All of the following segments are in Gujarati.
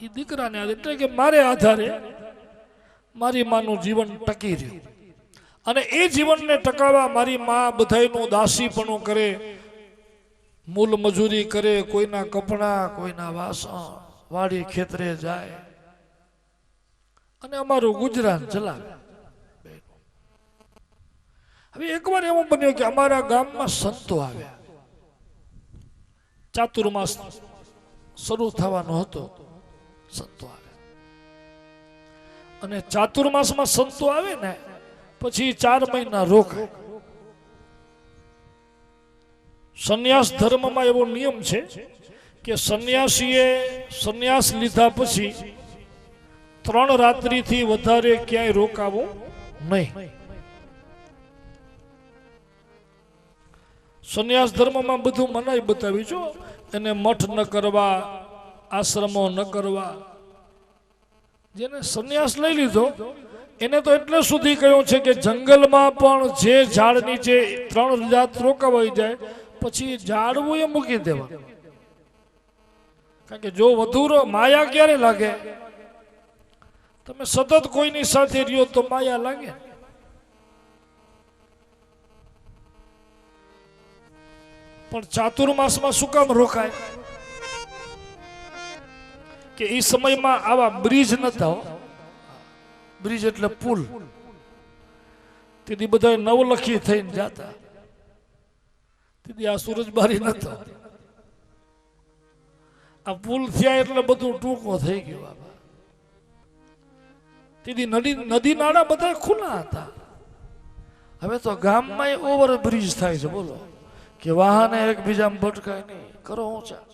એ દીકરાને એટલે કે મારે આધારે મારી માનું જીવન ટકી રહ્યું અને એ જીવનને ટકાવવા મારી માં બધાયનું દાસીપણું કરે, મૂલ મજૂરી કરે, કોઈના કપડાં, કોઈના વાસણ, વાડી ખેતરે જાય અને અમારું ગુજરાન ચલાવે. હવે એકવાર એવું બન્યું કે અમારા ગામમાં સંતો આવ્યા. ચાતુર્માસ શરૂ થવાનો હતો, સંતો આવે અને ચાતુર્માસમાં સંતો આવે ને પછી 4 મહિના રોકાય. સંન્યાસ ધર્મમાં એવો નિયમ છે કે સંન્યાસીએ સંન્યાસ લીધા પછી 3 રાત્રિથી વધારે ક્યાંય રોકાવું નહીં. સંન્યાસ ધર્મમાં બધું મનાઈ બતાવી છો, એને મઠ ન કરવા, આશ્રમો ન કરવા. જેને સંન્યાસ લઈ લીધો એને તો એટલે સુધી કહ્યું છે કે જંગલમાં પણ જે ઝાડ નીચે 3 રાત રોકાવાઈ જાય પછી ઝાડવું એ મૂકી દેવા. કારણ કે જો વધુ માયા ક્યારે લાગે? તમે સતત કોઈની સાથે રહ્યો તો માયા લાગે. પણ ચાતુર્માસમાં શું કામ રોકાય? કે એ સમયમાં આવા બ્રિજ નતા. બ્રિજ એટલે પુલ. તેથી બધા નવલખી થઈને જતા. તેથી આ સુરજબારી નતો. આ પુલ થયા એટલે બધું ટૂંકો થઈ ગયું. તેથી નદી નાળા બધા ખુલ્લા હતા. હવે તો ગામમાં ઓવર બ્રિજ થાય છે. બોલો કે વાહને એકબીજામાં ભટકાય નહીં, કરો ઊંચા.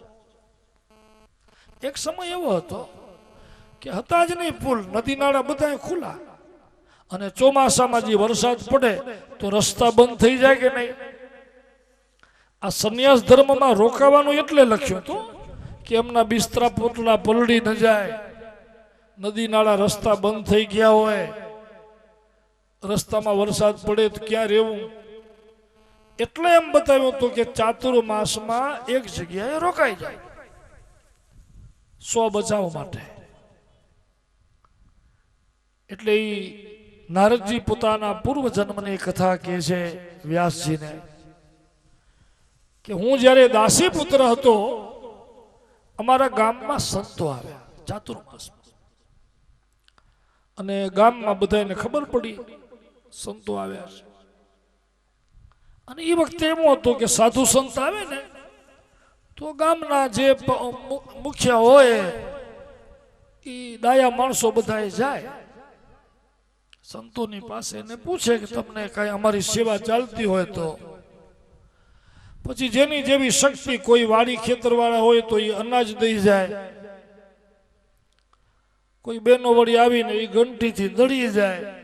એક સમય એવો હતો કે હતા જ નહીં પુલ, નદી નાળા બધા ખુલ્લા. અને ચોમાસામાં જે વરસાદ પડે તો રસ્તા બંધ થઈ જાય કે નહીં. આ સંન્યાસ ધર્મમાં રોકાવાનું એટલે લખ્યું હતું કે એમના બિસ્તરા પોટલા પલળી ન જાય, નદી નાળા રસ્તા બંધ થઈ ગયા હોય, રસ્તામાં વરસાદ પડે તો ક્યાં રહેવું. એટલે એમ બતાવ્યું હતું કે ચાતુર્માસમાં એક જગ્યાએ રોકાઈ જાય, સ્વ બચાવ માટે. એટલે એ નારદજી પોતાના પૂર્વ જન્મની કથા કહે છે વ્યાસજીને કે હું જ્યારે દાસી પુત્ર હતો અમારા ગામમાં સંતો આવ્યા ચાતુર્માસમાં. અને ગામમાં બધાને ખબર પડી સંતો આવ્યા છે. અને એ વખતે એવું હતું કે સાધુ સંત આવે ને તો ગામના જે મુખ્ય હોય એ ડાયા માણસો બધા જાય સંતોની પાસે ને પૂછે કે તમને કઈ અમારી સેવા ચાલતી હોય તો. પછી જેની જેવી શક્તિ, કોઈ વાડી ખેતરવાળા હોય તો એ અનાજ દઈ જાય, કોઈ બેનો વળી આવીને એ ઘંટીથી દળી જાય,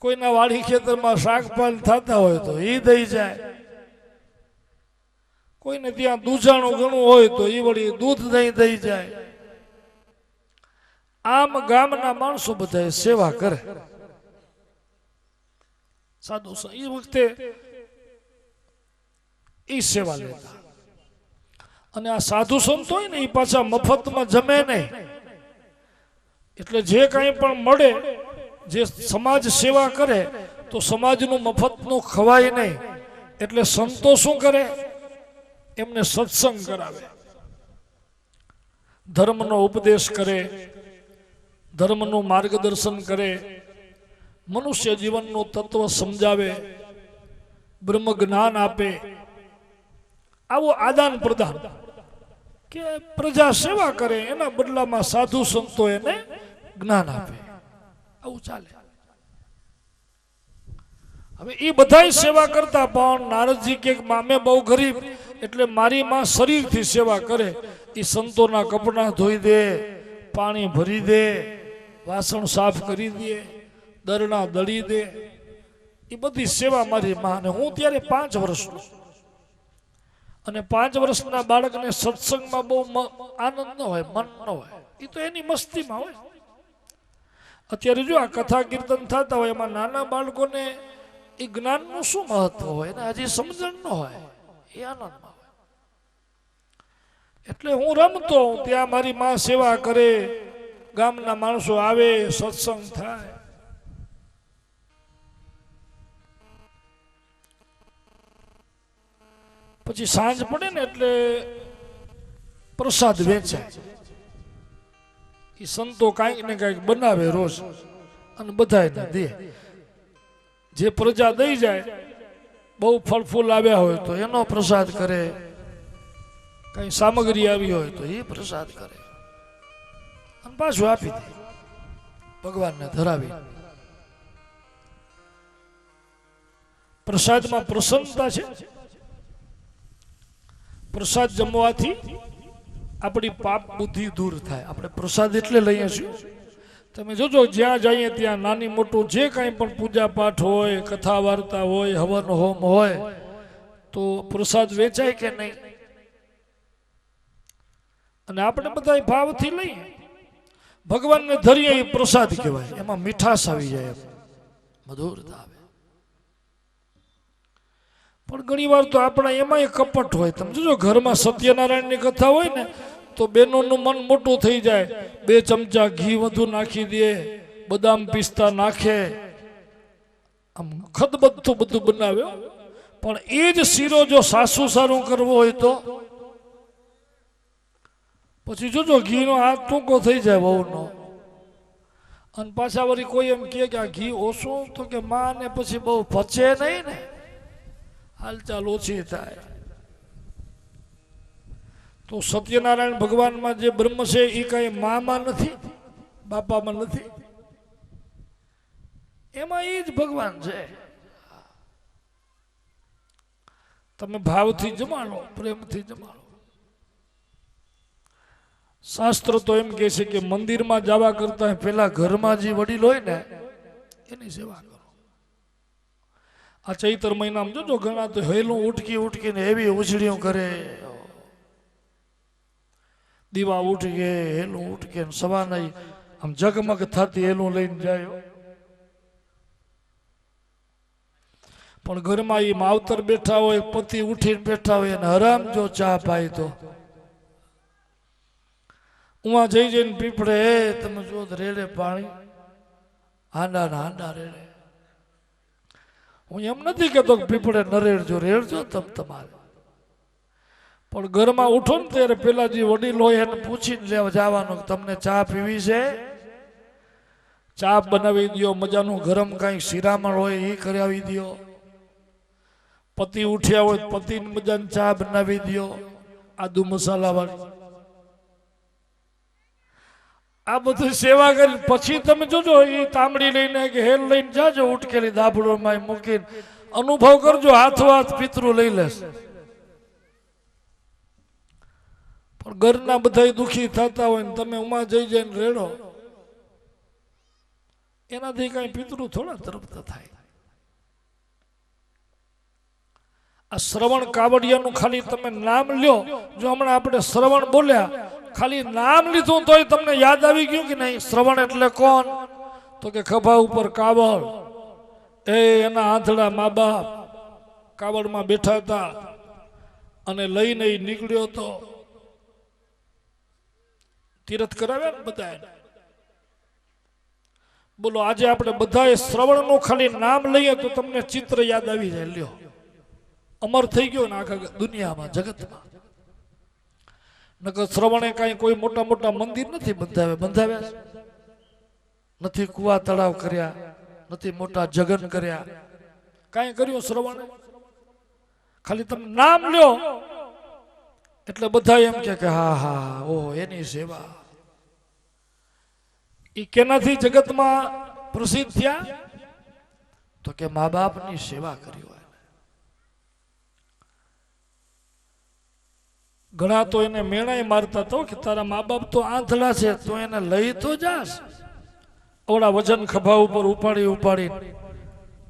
કોઈના વાડી ખેતરમાં શાકપાલ થતા હોય તો એ દઈ જાય, કોઈને ત્યાં દૂધાણું ઘણું હોય તો એ વળી દૂધ દઈ જાય. આમ ગામના માણસો બધા સેવા કરે. સાધુ એ વખતે એ સેવા લેતા. અને આ સાધુ સંત હોય ને એ પાછા મફતમાં જમે નહીં. એટલે જે કંઈ પણ મળે, જે સમાજ સેવા કરે તો સમાજનું મફતનું ખવાય નહીં. એટલે સંતો શું કરે? એમને સત્સંગ કરાવે, ધર્મનો ઉપદેશ કરે, ધર્મનું માર્ગદર્શન કરે, મનુષ્ય જીવનનું તત્વ સમજાવે, બ્રહ્મ જ્ઞાન આપે. આવું આદાન પ્રદાન કે પ્રજા સેવા કરે, એના બદલામાં સાધુ સંતો એને જ્ઞાન આપે. આવું ચાલે. હવે એ બધા સેવા કરતા પણ નારદજી કે મામે બહુ ગરીબ એટલે મારી માં શરીરથી સેવા કરે. એ સંતોના કપડાં ધોઈ દે, પાણી ભરી દે, વાસણ સાફ કરી દે, દરણા દળી દે. એ બધી સેવા મારી માં. હું ત્યારે 5 વર્ષનો. અને 5 વર્ષના બાળકને સત્સંગમાં બહુ આનંદ ન હોય, મન ન હોય. એ તો એની મસ્તીમાં હોય. અત્યારે જો આ કથા કીર્તન થતા હોય એમાં નાના બાળકોને એ જ્ઞાનનું શું મહત્વ હોય, એને હજી સમજણ ન હોય, એ આનંદમાં હોય. એટલે હું રમતો ત્યાં મારી માં સેવા કરે, ગામના માણસો આવે, સત્સંગ થાય. પછી સાંજ પડે ને એટલે પ્રસાદ વેચાય. એ સંતો કાંઈક ને કાંઈક બનાવે રોજ અને બધાને દે. જે પ્રજા દઈ જાય, બહુ ફળ ફૂલ આવ્યા હોય તો એનો પ્રસાદ કરે, કઈ સામગ્રી આવી હોય તો એ પ્રસાદ કરે અને પાછું આપી દે ભગવાનને ધરાવી. પ્રસાદમાં પ્રસન્નતા છે. પ્રસાદ જમવાથી આપણી પાપ બુદ્ધિ દૂર થાય. આપણે પ્રસાદ એટલે લઈએ છીએ. તમે જોજો જ્યાં જઈએ ત્યાં નાની મોટું જે કાંઈ પણ પૂજા પાઠ હોય, કથા વાર્તા હોય, હવન હોમ હોય તો પ્રસાદ વેચાય કે નહીં? અને આપણે બધા ભાવથી લઈએ, ભગવાનને ધરીએ એ પ્રસાદ કહેવાય. એમાં મીઠાશ આવી જાય, મધુરતા આવે. પણ ઘણી વાર તો આપણા એમાંય કપટ હોય. તમે જોજો ઘરમાં સત્યનારાયણની કથા હોય ને તો બહેનોનું મન મોટું થઈ જાય. 2 ચમચા ઘી વધુ નાખી દે, બદામ પિસ્તા નાખે, આમ ખદબદતું બધું બનાવે. પણ એ જ શીરો જો સાસુ સારું કરવો હોય તો પછી જોજો ઘીનો હાથ ટૂંકો થઈ જાય વહુનો. અને પાછા વળી કોઈ એમ કહે કે આ ઘી ઓછું, તો કે માં ને પછી બહુ પચે નહીં ને, હાલચાલ ઓછી થાય. તો સત્યનારાયણ ભગવાનમાં જે બ્રહ્મ છે એ કઈ મામાં નથી, બાપામાં નથી, એમાં એ જ ભગવાન છે. તમે ભાવથી જમાડો, પ્રેમથી જમાડો. શાસ્ત્ર તો એમ કહે છે કે મંદિરમાં જવા કરતા પેલા ઘરમાં જે વડીલ હોય ને એની સેવા કરો. આ ચૈત્ર મહિનામાં જોજો ઘણા તો હેલું ઉઠકીને એવી ઉછળીઓ કરે, દીવા ઉઠકે, હેલું ઉઠકે, સવારના આમ જગમગ થતી હેલું લઈને જાય. પણ ઘરમાં એ માવતર બેઠા હોય, પતિ ઉઠીને બેઠા હોય અને હરામ જો ચા પાય તો ઉમાં જઈને પીપળે તમે જો રેડે પાણી, હાંડા ના હાંડા રેડે. હું એમ નથી કેતો પીપળે ન રેડજો, રેડજો તમ તમારે. પણ ઘરમાં ઉઠો ને ત્યારે પેલા જે વડીલ હોય એને પૂછીને લેવા જવાનું, તમને ચા પીવી છે? ચા બનાવી દો, મજાનું ગરમ કાંઈ શિરામણ હોય એ કરાવી દો. પતિ ઉઠ્યા હોય પતિને મજાની ચા બનાવી દો, આદુ મસાલા વાળી. આ બધું સેવા કરી પછી તમે જોજો એ તાંબડી લઈને કે હેલ લઈને જાજો, ઉટકેલી દાબડોમાં મૂકીને અનુભવ કરજો, હાથો હાથ પિતૃ લઈ લેશે. પણ ઘરના બધા દુખી થતા હોય ને તમે ઉમાં જઈને રેડો, એનાથી કઈ પિતૃ થોડા તરફ થાય. આ શ્રવણ કાવડિયાનું ખાલી તમે નામ લ્યો. જો હમણાં આપણે શ્રવણ બોલ્યા, ખાલી નામ લીધું તોય તમને યાદ આવી ગયું કે નહીં? શ્રવણ એટલે કોણ? તો કે ખભા ઉપર કાવડ, એના આંધળા મા બાપ કાવડમાં બેઠા હતા અને લઈને નીકળ્યો તો તીર્થ કરાવ્યા ને બધા. બોલો આજે આપણે બધાએ શ્રવણનું ખાલી નામ લઈએ તો તમને ચિત્ર યાદ આવી જાય. લ્યો, અમર થઈ ગયો ને આખા દુનિયામાં, જગતમાં. નકર શ્રવણે કાંઈ કોઈ મોટા મોટા મંદિર નથી બંધાવ્યા, નથી કુવા તળાવ કર્યા, નથી મોટા જગન કર્યા, કાંઈ કર્યું શ્રવણે? ખાલી તમે નામ લ્યો એટલે બધા એમ કે હા હા ઓ એની સેવા. એ કેનાથી જગતમાં પ્રસિદ્ધ થયા? તો કે મા બાપની સેવા કરી હોય. ઘણા તો એને મેણાય મારતા તો કે તારા મા બાપ તો આંધળા છે, તો એને લઈ તો જાસ. ઓલા વજન ખભા ઉપર ઉપાડી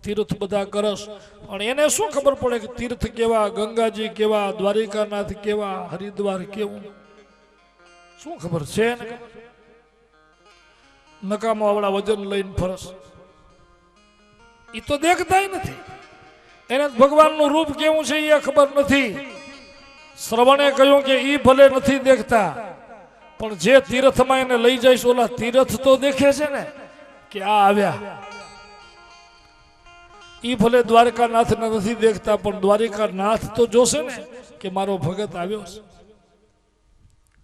તીર્થ બધા કરસ. પણ એને શું ખબર પડે કે તીર્થ કેવા, ગંગાજી કેવા, દ્વારિકાનાથ કેવા, હરિદ્વાર કેવું? શું ખબર છે એને? નકામો આવડા વજન લઈને ફરસ. એ તો દેખતાય નથી. એને ભગવાનનું રૂપ કેવું છે એ ખબર નથી. શ્રવણે કહ્યું કે ઈ ભલે નથી દેખતા પણ જે તીર્થમાં એને લઈ જઈશ ઓલા તીર્થ તો દેખે છે ને કે આ આવ્યા. ઈ ભલે દ્વારકાનાથને નથી દેખતા પણ દ્વારકાનાથ તો જોશે ને કે મારો ભગત આવ્યો છે.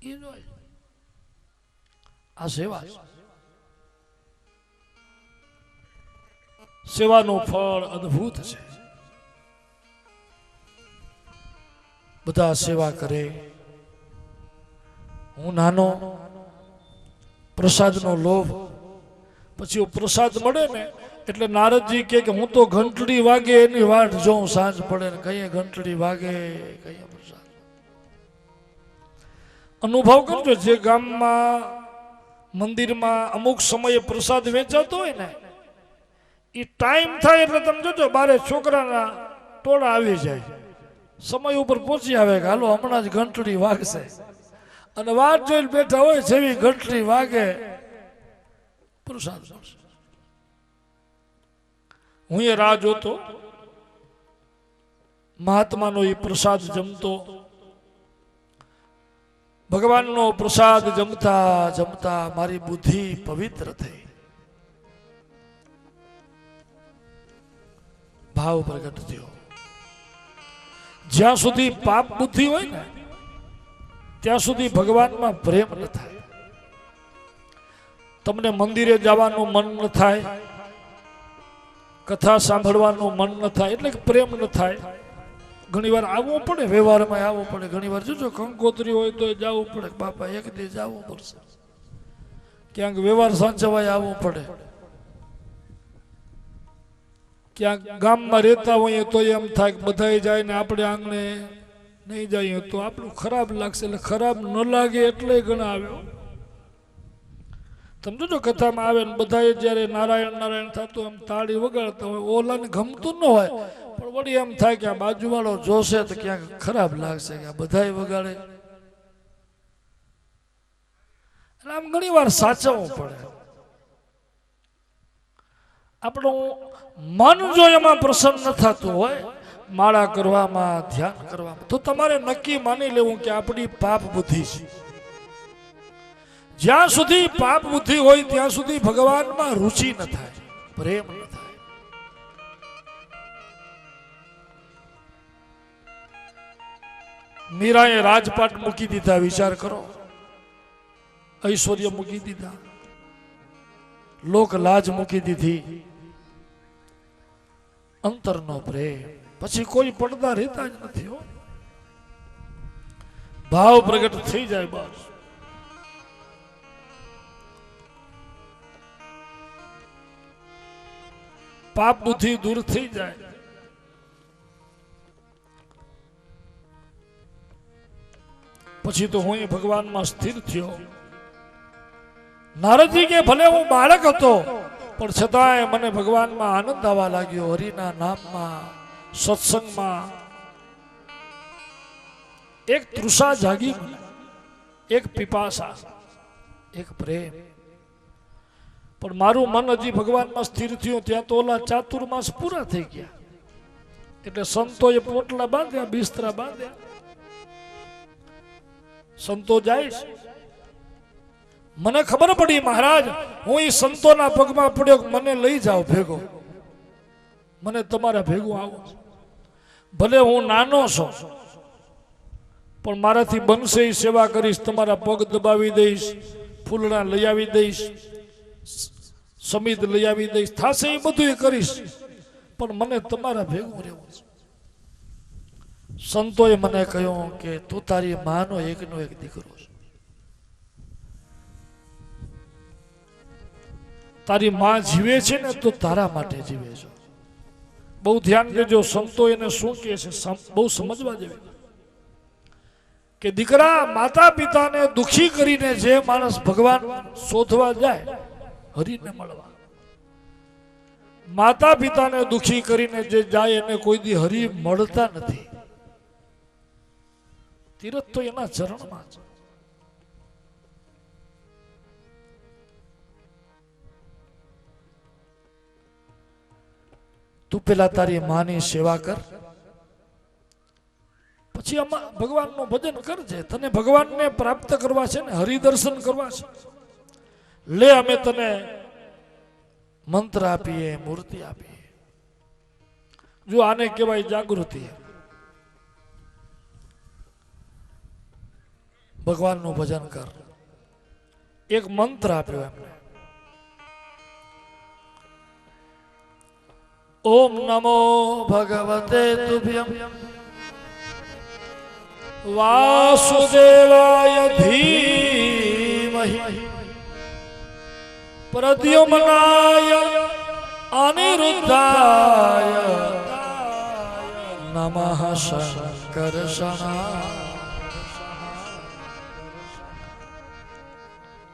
ઈ જોઈ આ સેવા, સેવાનું ફળ અદ્ભુત છે. બધા સેવા કરે. હું નાનો પ્રસાદનો લોભ, પછી પ્રસાદ મળે ને એટલે નારદજી કે હું તો ઘંટડી વાગે એની વાટ જોઉં, સાંજ પડે ને કઈ ઘંટડી વાગે કઈ પ્રસાદ. અનુભવ કરજો, જે ગામમાં મંદિરમાં અમુક સમયે પ્રસાદ વેચાતો હોય ને એ ટાઈમ થાય એટલે તમે જોજો બારે છોકરાના ટોળા આવી જાય, સમય ઉપર પહોંચી આવે કે હાલો હમણાં જ ઘંટડી વાગશે, અને વાત જોઈને બેઠા હોય જેવી ઘંટડી વાગે પ્રસાદ મળશે. હું એ રાહ જોતો, મહાત્માનો એ પ્રસાદ જમતો, ભગવાનનો પ્રસાદ જમતા જમતા મારી બુદ્ધિ પવિત્ર થઈ, ભાવ પ્રગટ થયો. જ્યાં સુધી પાપ બુદ્ધિ હોય ને ત્યાં સુધી ભગવાનમાં પ્રેમ ન થાય. તમને મંદિરે જવાનું મન ન થાય, કથા સાંભળવાનું મન ન થાય, એટલે કે પ્રેમ ન થાય. ઘણી વાર આવવું પડે, વ્યવહારમાં આવવું પડે. ઘણી વાર જોજો કંકોત્રી હોય તો જવું પડે, બાપા એક દી જવું પડશે, ક્યાંક વ્યવહાર સાંચવાય આવવું પડે. ક્યાંક ગામમાં રહેતા હોઈએ તો એમ થાય કે બધા જાય ને આપણે આંગણે નહીં જઈએ તો આપણું ખરાબ લાગશે, એટલે ખરાબ ન લાગે એટલે ઘણા આવ્યો. તમે જોજો કથામાં આવે ને બધા જયારે નારાયણ નારાયણ થતું એમ તાળી વગાડતા હોય, ઓલાને ગમતું ન હોય પણ વળી એમ થાય કે આ બાજુવાળો જોશે તો ક્યાંક ખરાબ લાગશે કે આ બધા વગાડે. એટલે આમ ઘણી વાર સાચવવું પડે. આપણું મન જો એમાં પ્રસન્ન થતું હોય, માળા કરવામાં, ધ્યાન કરવામાં, તો તમારે નક્કી માની લેવું કે આપણી પાપ બુદ્ધિ છે. જ્યાં સુધી પાપ બુદ્ધિ હોય ત્યાં સુધી ભગવાનમાં રુચિ ન થાય, પ્રેમ ન થાય. મીરાએ રાજપાટ મૂકી દીધા, વિચાર કરો, ઐશ્વર્ય મૂકી દીધા, લોક લાજ મૂકી દીધી, અંતરનો પ્રેમ. પછી કોઈ પડદા રહેતા જ નથી. ભાવ પ્રગટ થઈ જાય બસ. પાપ બુદ્ધિ દૂર થઈ જાય. પછી તો હું ભગવાનમાં સ્થિર થયો. નારદજી કે ભલે હું બાળક હતો પણ છતાંય મને ભગવાનમાં આનંદ આવવા લાગ્યો. હરિના નામમાં, સત્સંગમાં એક તૃષા જાગી, એક પીપાસા, એક પ્રેમ. પણ મારું મન હજી ભગવાનમાં સ્થિર થયું ત્યાં તો ઓલા ચાતુર્માસ પૂરા થઈ ગયા. એટલે સંતોએ પોટલા બાંધ્યા, બિસ્તરા બાંધ્યા. સંતો જાય છે. મને ખબર પડી મહારાજ હું એ સંતોના પગમાં પડ્યો, મને લઈ જાઓ ભેગો, મને તમારા ભેગું આવો. ભલે હું નાનો છું પણ મારાથી બનશે એ સેવા કરીશ, તમારા પગ દબાવી દઈશ, ફૂલડા લઈ આવી દઈશ, સમિત લઈ આવી દઈશ, થાશે એ બધું કરીશ, પણ મને તમારા ભેગું રહેવું છે. સંતોએ મને કહ્યું કે તું તારી માનો એકનો એક દીકરો છે, તારી માં જીવે છે ને તો તારા માટે જીવે છે. બહુ ધ્યાન દેજો, સંતો એને શું કહે છે બહુ સમજવા જેવી. કે દીકરા, માતા પિતાને દુખી કરીને જે માણસ ભગવાન શોધવા જાય, હરિને મળવા, માતા પિતાને દુખી કરીને જે જાય એને કોઈ દી હરિ મળતા નથી. તીરથ તો એના ચરણમાં છે. તું પેલા તારી માની સેવા કર, પછી ભગવાનનું ભજન કરજે. તને ભગવાનને પ્રાપ્ત કરવા છે ને, હરિદર્શન કરવા છે. લે અમે તને મંત્ર આપીએ, મૂર્તિ આપીએ. જો આને કહેવાય જાગૃતિ. ભગવાનનું ભજન કર. એક મંત્ર આપ્યો એમને, ઓમ નમો ભગવતે તુભ્યમ વાસુદેવાય ધીમહિ પ્રદ્યુમ્નાય અનિરુદ્ધાય નમઃ શંકરશનાય.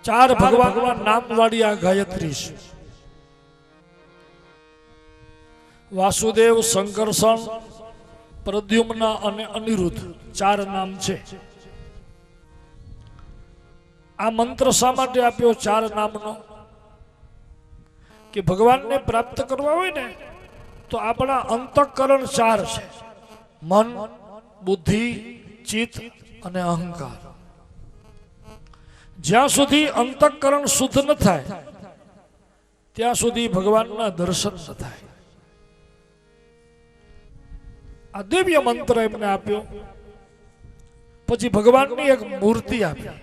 ચાર ભગવાનના નામ વાળી આ ગાયત્રી છે. વાસુદેવ, શંકરષણ, પ્રદ્યુમ્ન અને અનિરુદ્ધ, ચાર નામ છે. આ મંત્ર શા માટે આપ્યો ચાર નામનો? કે ભગવાનને પ્રાપ્ત કરવા હોય ને તો આપણા અંતઃકરણ ચાર છે: મન, બુદ્ધિ, ચિત્ત અને અહંકાર. જ્યાં સુધી અંતઃકરણ શુદ્ધ ન થાય ત્યાં સુધી ભગવાનના દર્શન ન થાય. આ દિવ્ય મંત્ર એમને આપ્યો. પછી ભગવાનની એક મૂર્તિ આપી.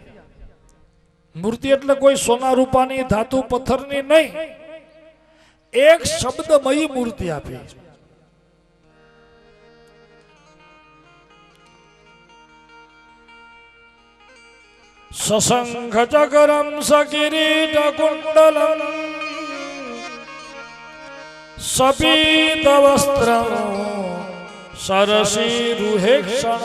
મૂર્તિ એટલે કોઈ સોના રૂપાની, ધાતુ પથ્થરની નહીં, એક શબ્દમયી મૂર્તિ આપી. સશંખ ચકરમ સકિરીટ કુંડલમ સપીત વસ્ત્રમ સરસી રૂહેક્ષણ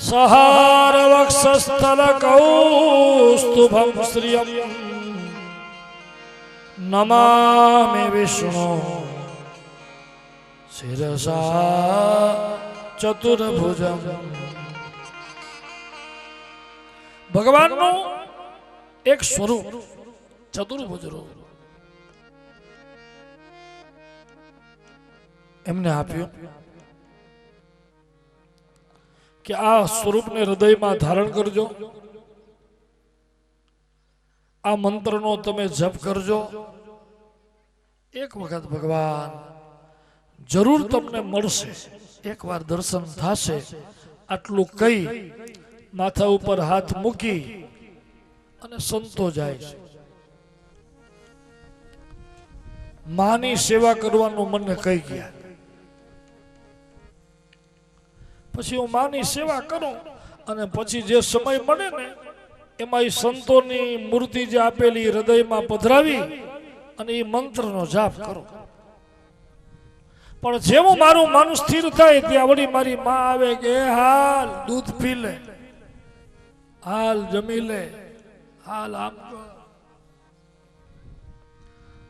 સહાર વક્ષસ્થલ કૌસ્તુભમ શ્રિયમ નમામિ વિષ્ણુ શિરસા ચતુર્ભુજમ. ભગવાનનું એક સ્વરૂપ ચતુર્ભુજ રૂપ એમને આપ્યું કે આ સ્વરૂપને હૃદયમાં ધારણ કરજો. આ મંત્રનો તમે જપ કરજો. એક વખત ભગવાન જરૂર તમને મળશે, એકવાર દર્શન થશે. આટલું કહી માથા ઉપર હાથ મૂકી અને સંતો જાય છે. માની સેવા કરવાનું મને કહી ગયા. પછી હું માની સેવા કરું અને પછી જે સમય મળે ને એમાં એ સંતોની મૂર્તિ જે આપેલી હૃદયમાં પધરાવી અને એ મંત્રનો જાપ કરું. પણ જેવું મારું મન સ્થિર થાય ત્યાં વળી મારી માં આવે કે હાલ દૂધ પી લે, હાલ જમી લે, હાલ આમ.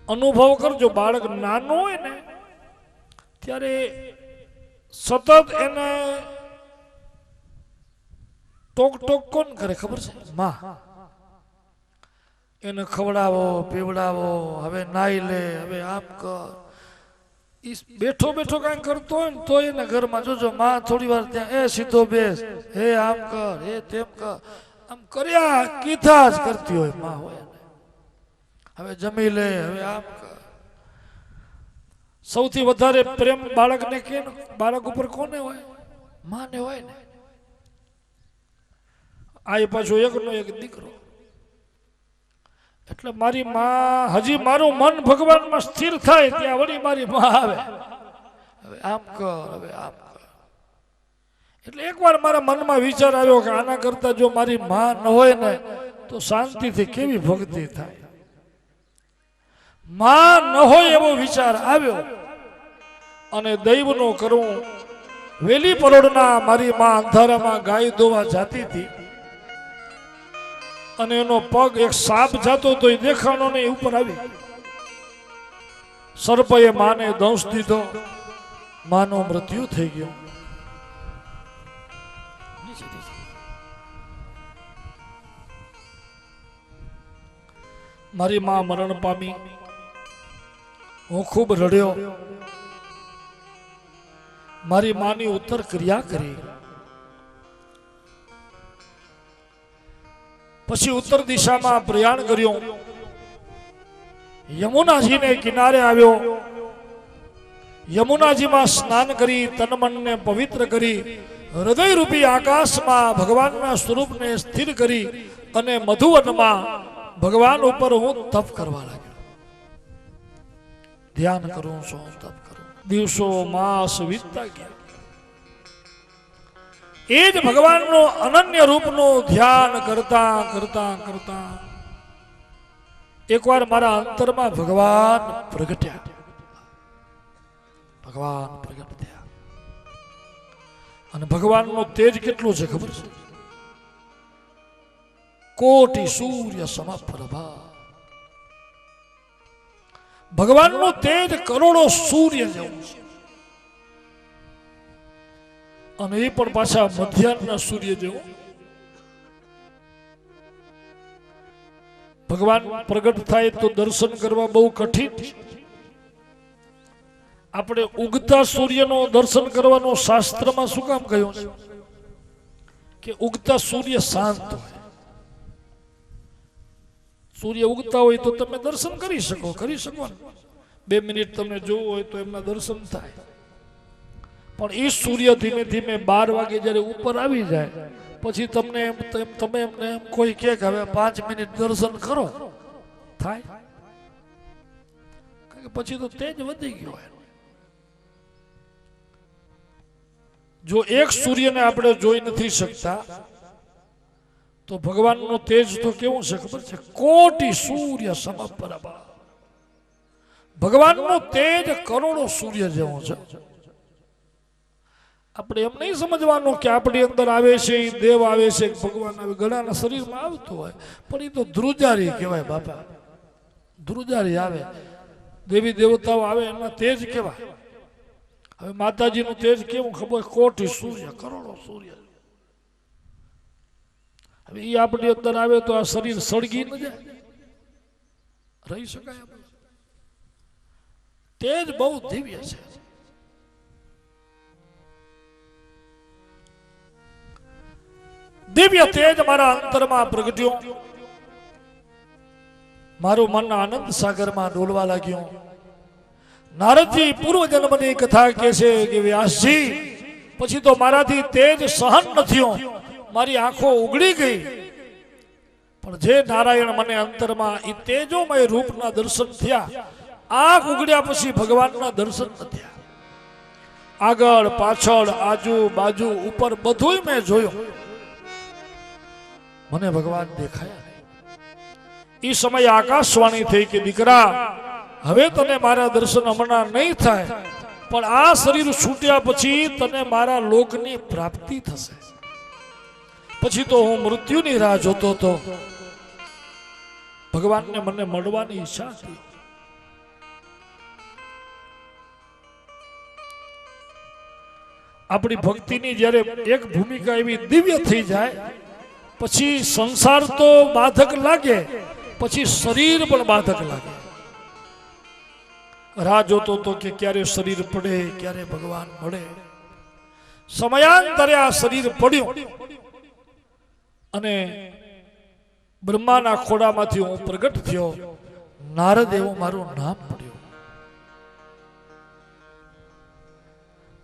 અનુભવ કરજો, બાળક નાનું હોય ને ત્યારે સતત એને ટોક ટોક કોણ કરે ખબર છે? માં. એને ખવડાવો, પીવડાવો, હવે નાઈ લે, હવે આમ કર. બેઠો બેઠો કઈ કરતો હોય ને તો એને ઘરમાં જોજો માં થોડી વાર ત્યાં એ સીધો બેસ, હે આમ કર, હે તેમ કર, આમ કર્યા કીધા જ કરતી હોય માં હોય. હવે જમી લે, હવે આમ કર. સૌથી વધારે પ્રેમ બાળકને કે બાળક ઉપર કોને હોય? માને હોય ને. આ પાછો એકનો એક દીકરો. એટલે મારી માં, હજી મારું મન ભગવાનમાં સ્થિર થાય ત્યાં વળી મારી માં આવે, હવે આમ કર, હવે આમ કર. એટલે એકવાર મારા મનમાં વિચાર આવ્યો કે આના કરતા જો મારી માં ન હોય ને તો શાંતિથી કેવી ભક્તિ થાય. માં ન હોય એવો વિચાર આવ્યો અને દૈવનો કરું. વેલી પરોડના મારી માં અંધારામાં ગાય દોવા જાતી હતી અને એનો પગ એક સાપ જાતો તો એ દેખાણો ને ઉપર આવી. સર્પએ માને દંશ દીધો, માનો મૃત્યુ થઈ ગયો. મારી માં મરણ પામી. હું ખૂબ રડ્યો. મારી માની ઉત્તર ક્રિયા કરી. પછી ઉત્તર દિશામાં પ્રયાણ કર્યું. યમુનાજીને કિનારે આવ્યો. યમુનાજીમાં સ્નાન કરી તન મનને પવિત્ર કરી હૃદયરૂપી આકાશમાં ભગવાનના સ્વરૂપને સ્થિર કરી અને મધુવનમાં ભગવાન ઉપર હું તપ કરવા લાગ્યો. ધ્યાન કરું છું, તપ કરું. દિવસો માસ વીતતા ગયા. એ જ ભગવાનનો અનન્ય રૂપનું ધ્યાન કરતા કરતા કરતા એકવાર મારા અંતરમાં ભગવાન પ્રગટ્યા. ભગવાન પ્રગટ થયા. અને ભગવાનનું તેજ કેટલું છે ખબર છે? કોટી સૂર્ય સમપ્રભા. ભગવાનનું તેજ કરોડો સૂર્ય જેવું છે. અને એ પણ પાછા મધ્યાહના સૂર્ય જેવું. ભગવાન પ્રગટ થાય તો દર્શન કરવા બહુ કઠિન છે. આપણે ઉગતા સૂર્યનો દર્શન કરવાનો શાસ્ત્રમાં શું કામ કહ્યું છે? કે ઉગતા સૂર્ય શાંત હોય. સૂર્ય ઉગતા હોય તો તમે દર્શન કરી શકો ને. 2 મિનિટ તમને જોવું હોય તો એમના દર્શન થાય. પણ એ સૂર્ય ધીમે ધીમે 12 વાગે જ્યારે ઉપર આવી જાય પછી તમે એમને કોઈ કહે કે હવે 5 મિનિટ દર્શન કરો, થાય? કારણ કે પછી તો તેજ વધી ગયો હોય. જો એક સૂર્યને આપણે જોઈ નથી શકતા તો ભગવાનનું તેજ તો કેવું છે ખબર છે? કોટી સૂર્ય સમપ્રભા. ભગવાનનું તેજ કરોડો સૂર્ય જેવો છે. આપણે એમ નહીં સમજવાનું કે આપણી અંદર આવે છે એ દેવ આવે છે, ભગવાન આવે. ઘણાના શરીરમાં આવતું હોય પણ એ તો ધ્રુજારી કહેવાય બાપા. ધ્રુજારી આવે, દેવી દેવતાઓ આવે, એમાં તેજ કહેવાય. હવે માતાજીનું તેજ કેવું ખબર? કોટી સૂર્ય, કરોડો સૂર્ય. હવે એ આપણી અંદર આવે તો આ શરીર સળગી ન જાય? રહી શકાય? તેજ બહુ દિવ્ય છે. દિવ્ય તેજ મારા અંતરમાં પ્રગટ્યું. મારું મન આનંદ સાગરમાં ડોલવા લાગ્યું. નારદજી પૂર્વ જન્મની કથા કહે છે કે વ્યાસજી પછી તો મારાથી તેજ સહન ન થયું. મારી આંખો ઉગડી ગઈ. પણ જે નારાયણ મને અંતરમાં એ તેજોમય રૂપના દર્શન થયા. આંખ ઉગડ્યા પછી ભગવાનના દર્શન ન થયા. આગળ પાછળ આજુ બાજુ ઉપર બધું મેં જોયું, મને ભગવાન દેખાયા. એ સમયે આકાશવાણી થઈ કે દીકરા, હવે તને મારા દર્શન હમણાં નહીં થાય, પણ આ શરીર છૂટ્યા પછી તને મારા લોકની પ્રાપ્તિ થશે. પછી તો હું મૃત્યુની રાહ જોતો હતો. ભગવાનને મને મળવાની ઈચ્છા હતી. આપણી ભક્તિની જ્યારે એક ભૂમિકા એવી દિવ્ય થઈ જાય પછી સંસાર તો બાધક લાગે, પછી શરીર પણ બાધક લાગે. રાહ જોતો તો કે ક્યારે શરીર પડે, ક્યારે ભગવાન મળે. સમયાંતરે આ શરીર પડ્યું અને બ્રહ્માના ખોડામાંથી હું પ્રગટ થયો. નારદ એવું મારું નામ પડ્યું.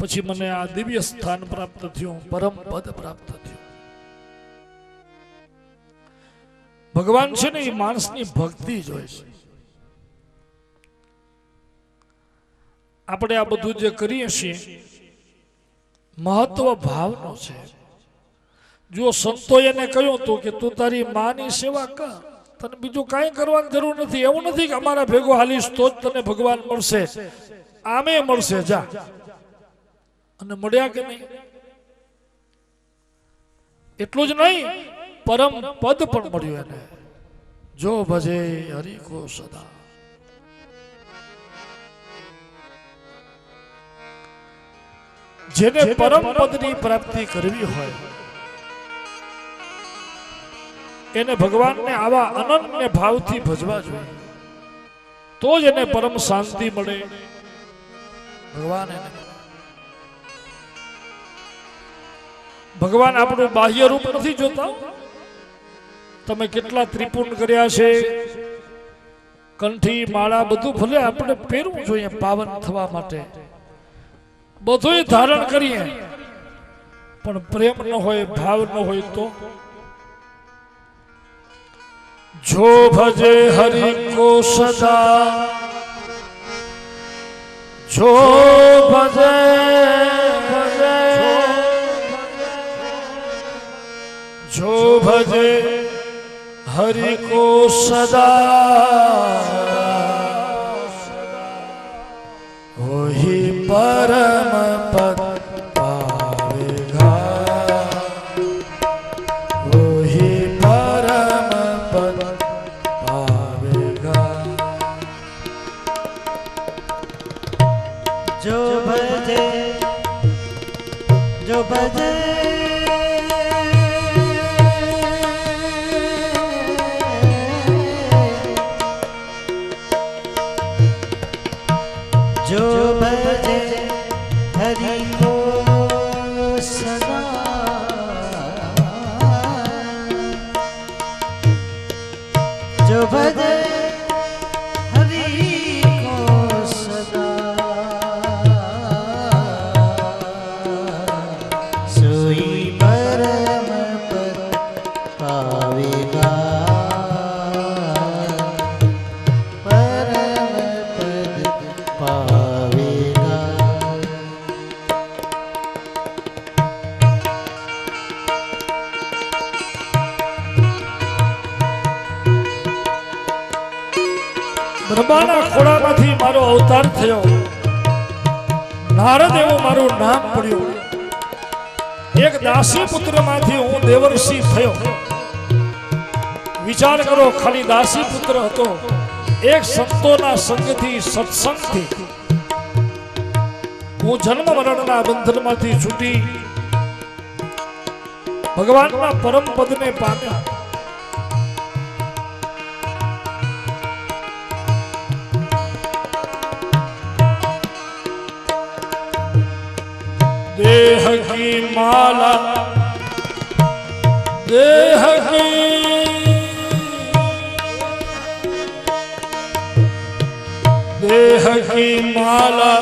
પછી મને આ દિવ્ય સ્થાન પ્રાપ્ત થયું, પરમ પદ પ્રાપ્ત થયું. ભગવાન છે ને એ માણસની ભક્તિ જ હોય છે. આપણે આ બધું જે કરીએ છીએ મહત્વ ભાવનો છે. જો સંતોએ એને કહ્યું હતું કે તું તારી માની સેવા કર, તને બીજું કાંઈ કરવાની જરૂર નથી. એવું નથી કે અમારા ભેગો હાલીશ તો જ તને ભગવાન મળશે, આમે મળશે, જા. અને મળ્યા કે નહીં? એટલું જ નહીં, પરમ પદ પણ મળ્યું એને. જો ભજે હરિ કો સદા. જેને પરમ પદની પ્રાપ્તિ કરવી હોય એને ભગવાનને આવા અનન્ય ભાવથી ભજવા જોઈએ, તો જ એને પરમ શાંતિ મળે. ભગવાન એને ભગવાન આપણું બાહ્ય રૂપ નથી જોતા. તમે કેટલા ત્રિપુંડ કર્યા છે, કંઠી માળા બધું ભલે આપણે પહેરવું જોઈએ પાવન થવા માટે, બધું ધારણ કરીએ, પણ પ્રેમ ન હોય, ભાવ ન હોય તો જો ભજે હરિ કો સદા, જો ભજે ભજે જો ભજે हरि को सदा वही परम पद पावेगा, वही परम पद पावेगा. जो भजे जो भजे जो भजे हरि को सदा, जो भजे हरि को सदा, सोई परम पद पावेगा, परम पद पावेगा. બ્રહ્માના ખોળામાંથી મારો અવતાર થયો, નારદ એવું મારું નામ પડ્યું. એક દાસી પુત્રમાંથી હું દેવર્ષિ થયો. વિચાર કરો, ખાલી દાસી પુત્ર હતો, એક સંતોના સંગથી, સત્સંગથી હું જન્મ મરણના બંધનમાંથી છૂટી ભગવાનના પરમ પદને પામ્યા. देह की माला, देह की माला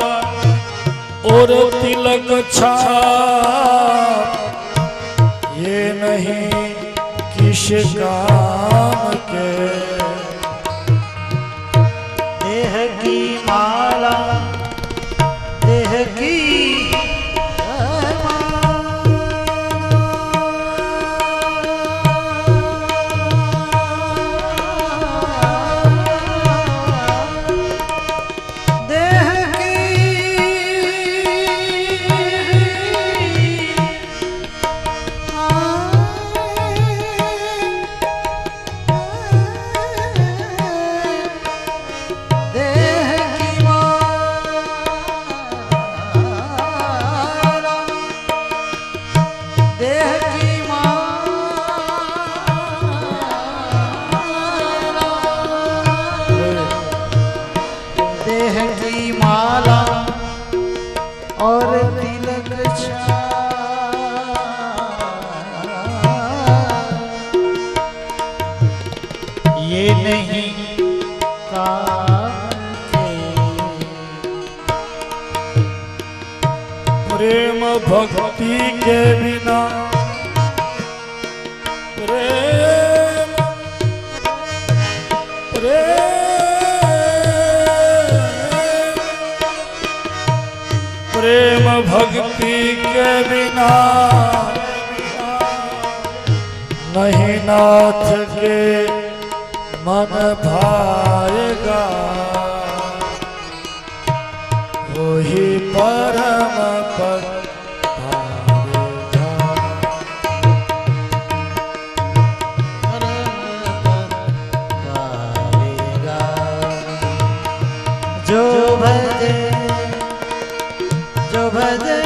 और तिलक छाप, ये नहीं किस काम के. देह की माला, देह की और तिलक ये नहीं काम के. प्रेम भक्ति के बिना, प्रेम प्रेम भक्ति के बिना नहीं नाथ के मन भाएगा, वही परम पद पावेगा. पावेगा. जो भजे जो भजे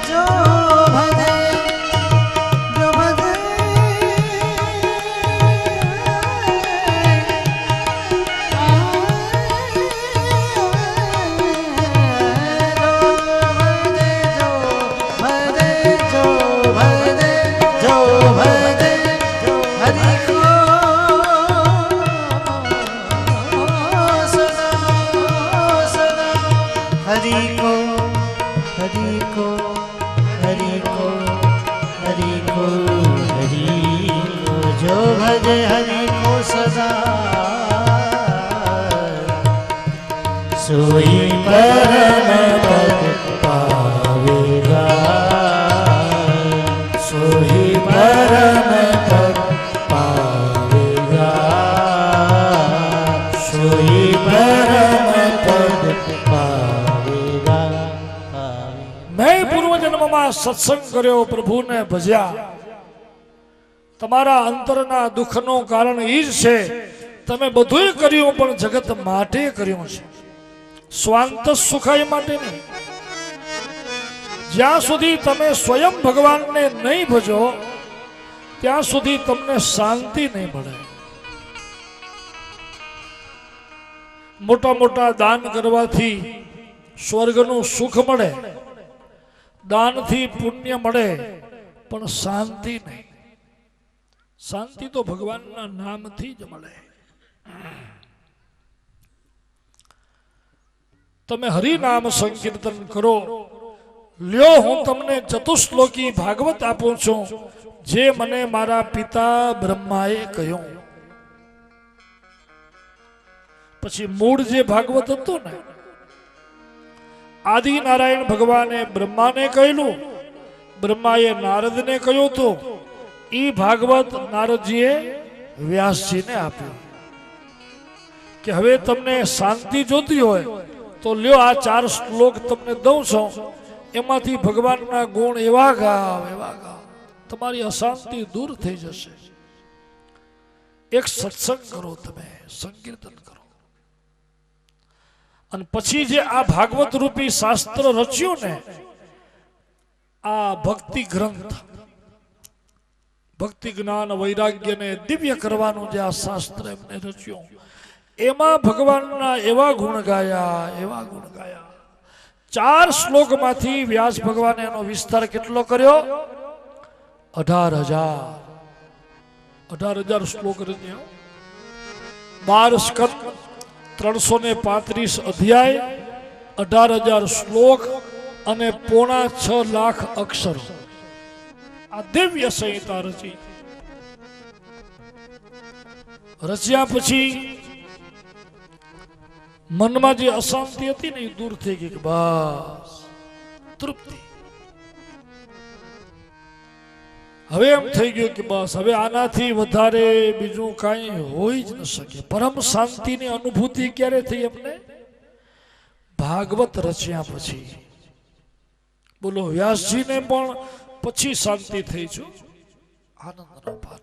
जो भजे भज हरि को सदा सोई परम पद पावेगा सोई परम पद पावेगा सोई परम पद पावेगा मैं पूर्व जन्म में सत्संग કર્યો પ્રભુને ભજ્યા તમારા અંતરના દુઃખનું કારણ ઈ જ છે તમે બધુંય કર્યું પણ જગત માટે કર્યું છે સ્વાંત સુખાય માટે નહીં જ્યાં સુધી તમે સ્વયં ભગવાનને નહીં ભજો ત્યાં સુધી તમને શાંતિ નહીં મળે મોટા મોટા દાન કરવાથી સ્વર્ગનું સુખ મળે દાનથી પુણ્ય મળે પણ શાંતિ નહીં શાંતિ તો ભગવાનના નામથી જ મળે તમે હરિનામ સંકીર્તન કરો લ્યો હું તમને ચતુશ્લોકી ભાગવત આપું છું જે મને મારા પિતા બ્રહ્માએ કહ્યું પછી મૂળ જે ભાગવત હતું ને આદિ નારાયણ ભગવાને બ્રહ્માને કહ્યું બ્રહ્માએ નારદને કહ્યું હતું ઈ ભાગવત નારદજીએ વ્યાસજીને આપ્યું કે હવે તમને શાંતિ જોતી હોય તો લ્યો આ 4 શ્લોક તમને દઉં છું એમાંથી ભગવાનના ગુણ એવા ગાવ તમારી અશાંતિ દૂર થઈ જશે એક સત્સંગ કરો તમે સંકીર્તન કરો અને પછી જે આ ભાગવત રૂપી શાસ્ત્ર રચ્યું ને આ ભક્તિ ગ્રંથ ભક્તિ જ્ઞાન વૈરાગ્ય ને દિવ્ય કરવાનું જે આ શાસ્ત્ર એમને રચ્યું એમાં ભગવાનના એવા ગુણ ગાયા 4 શ્લોકમાંથી વ્યાસ ભગવાને એનો વિસ્તાર કેટલો કર્યો 18,000 શ્લોક રચ્યા 12 સ્કંદ 335 અધ્યાય 18,000 શ્લોક અને 6.5 લાખ અક્ષરો આ દિવ્ય સંહિતા રચ્યા પછી મનમાં જે અશાંતિ હતી ને એ દૂર થઈ ગઈ બસ તૃપ્તિ હવે એમ થઈ ગયું કે બસ હવે આનાથી વધારે બીજું કાંઈ હોઈ જ ન શકે પરમ શાંતિની અનુભૂતિ ક્યારે થઈ અમને ભાગવત રચ્યા પછી બોલો વ્યાસજીને પણ પછી શાંતિ થઈ છે આનંદનો પાર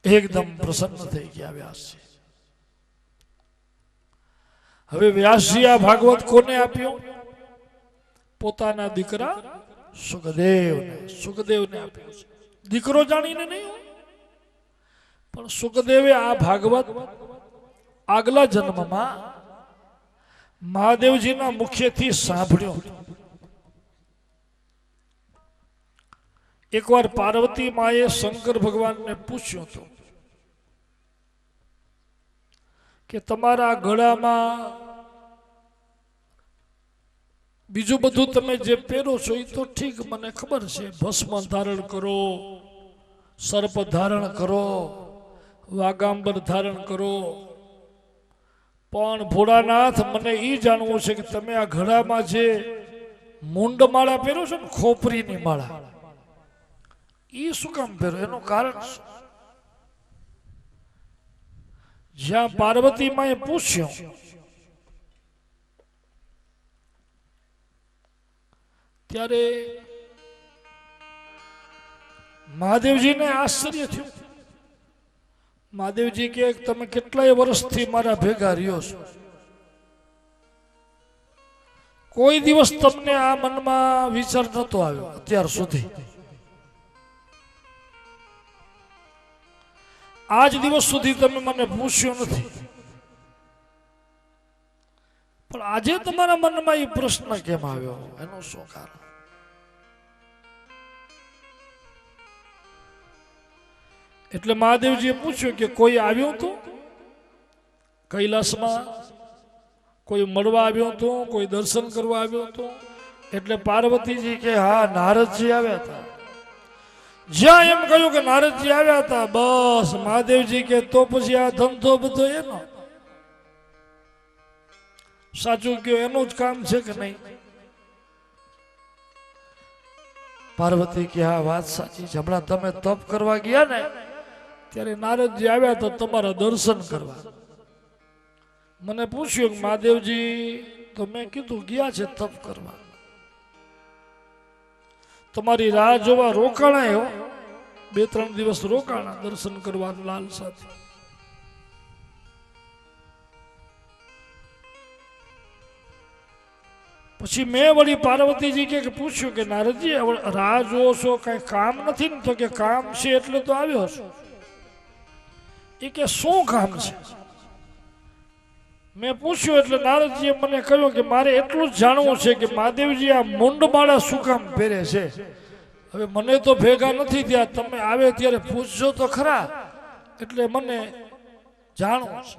એકદમ પ્રસન્ન થઈ ગયા વ્યાસજી હવે વ્યાસજી આ ભાગવત કોને આપ્યું પોતાના દીકરા સુખદેવને આપ્યું છે દીકરો જાણીને નહીં પણ સુખદેવે આ ભાગવત આગલા જન્મમાં મહાદેવજીના મુખેથી સાંભળ્યો એકવાર પાર્વતી માએ શંકર ભગવાનને પૂછ્યું હતું કે તમારા ગળામાં બીજું બધું તમે જે પહેરો છો એ તો ઠીક મને ખબર છે ભસ્મ ધારણ કરો સર્પ ધારણ કરો વાગાંબર ધારણ કરો પણ ભોળાનાથ મને એ જાણવું છે કે તમે આ ગળામાં જે મુંડ માળા પહેરો છો ને ખોપરીની માળા એ શું કામ પહેરો એનું કારણ શું જ્યાં પાર્વતી માએ પૂછ્યું ત્યારે મહાદેવજીને આશ્ચર્ય થયું મહાદેવજી કે તમે કેટલાય વર્ષથી મારા ભેગા રહ્યો છો કોઈ દિવસ તમને આ મનમાં વિચાર નતો આવ્યો અત્યાર સુધી આજ દિવસ સુધી તમે મને પૂછ્યું નથી પણ આજે તમારા મનમાં એ પ્રશ્ન કેમ આવ્યો એનું શું કારણ એટલે મહાદેવજીએ પૂછ્યું કે કોઈ આવ્યું હતું કૈલાસમાં કોઈ મળવા આવ્યું હતું કોઈ દર્શન કરવા આવ્યું હતું એટલે પાર્વતીજી કે હા નારદજી આવ્યા હતા જ્યાં એમ કહ્યું કે નારદજી આવ્યા હતા, બસ મહાદેવજી કે તો પછી આ ધંધો બધો એનો. સાચું કયો, એનું જ કામ છે કે નહીં? પાર્વતી કે હા વાત સાચી છે. હમણાં તમે તપ કરવા ગયા ને ત્યારે નારદજી આવ્યા તો તમારા દર્શન કરવા. મને પૂછ્યું કે મહાદેવજી, તો મેં કીધું ગયા છે તપ કરવા. તમારી રાહ જોવા રોકાણા હો, 2-3 દિવસ રોકાણા દર્શન કરવા લાલ સાથે. પછી મેં વળી પાર્વતીજી કે પૂછ્યું કે નારદજી રાહ જોવો છો, કઈ કામ નથી ને? તો કે કામ છે એટલે તો આવ્યો છું. એ કે શું કામ છે? મેં પૂછ્યું એટલે નારદજીએ મને કહ્યું કે મારે એટલું જ જાણવું છે કે મહાદેવજી આ મુંડમાળા શું કામ પહેરે છે. હવે મને તો ભેગા નથી થયા, તમે આવે ત્યારે પૂછજો તો ખરા, એટલે મને જાણવું છે.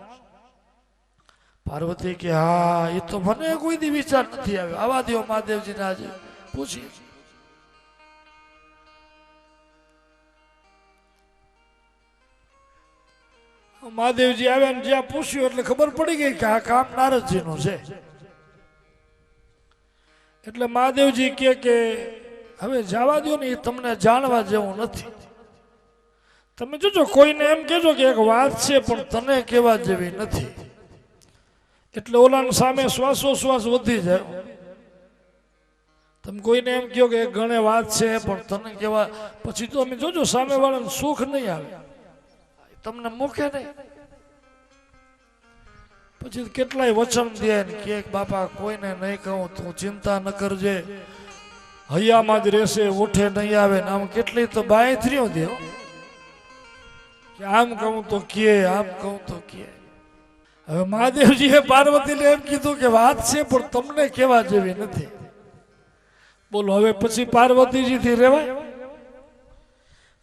પાર્વતી કે હા એ તો મને કોઈ દી વિચાર નથી આવ્યો. આવા દો મહાદેવજીને આજે પૂછીએ. મહાદેવજી આવ્યા ને જ્યાં પૂછ્યું એટલે ખબર પડી ગઈ કે આ કામ નારદજીનું છે. એટલે મહાદેવજી કે હવે જવા દો ને, એ તમને જાણવા જેવું નથી. તમે જોજો કોઈને એમ કહેજો કે એક વાત છે પણ તને કહેવા જેવી નથી, એટલે ઓલાની સામે શ્વાસોશ્વાસ વધી જાય. તમે કોઈને એમ કહો કે ઘણે વાત છે પણ તને કહેવા, પછી તો અમે જોજો સામે વાળાને સુખ નહીં આવે, તમને મૂકે નહીં. પછી કેટલાય વચન દે ને કે બાપા કોઈને નહીં કહું, તું ચિંતા ન કરજે, હૈયામાં જ રહેશે, ઉઠે નહીં આવે ને. આમ કેટલી તો બાંયધરીઓ દે કે આમ કહું તો કે, આમ કહું તો કે. હવે મહાદેવજીએ પાર્વતીને એમ કીધું કે વાત છે પણ તમને કહેવા જેવી નથી. બોલો હવે પછી પાર્વતીજીથી રહેવાય?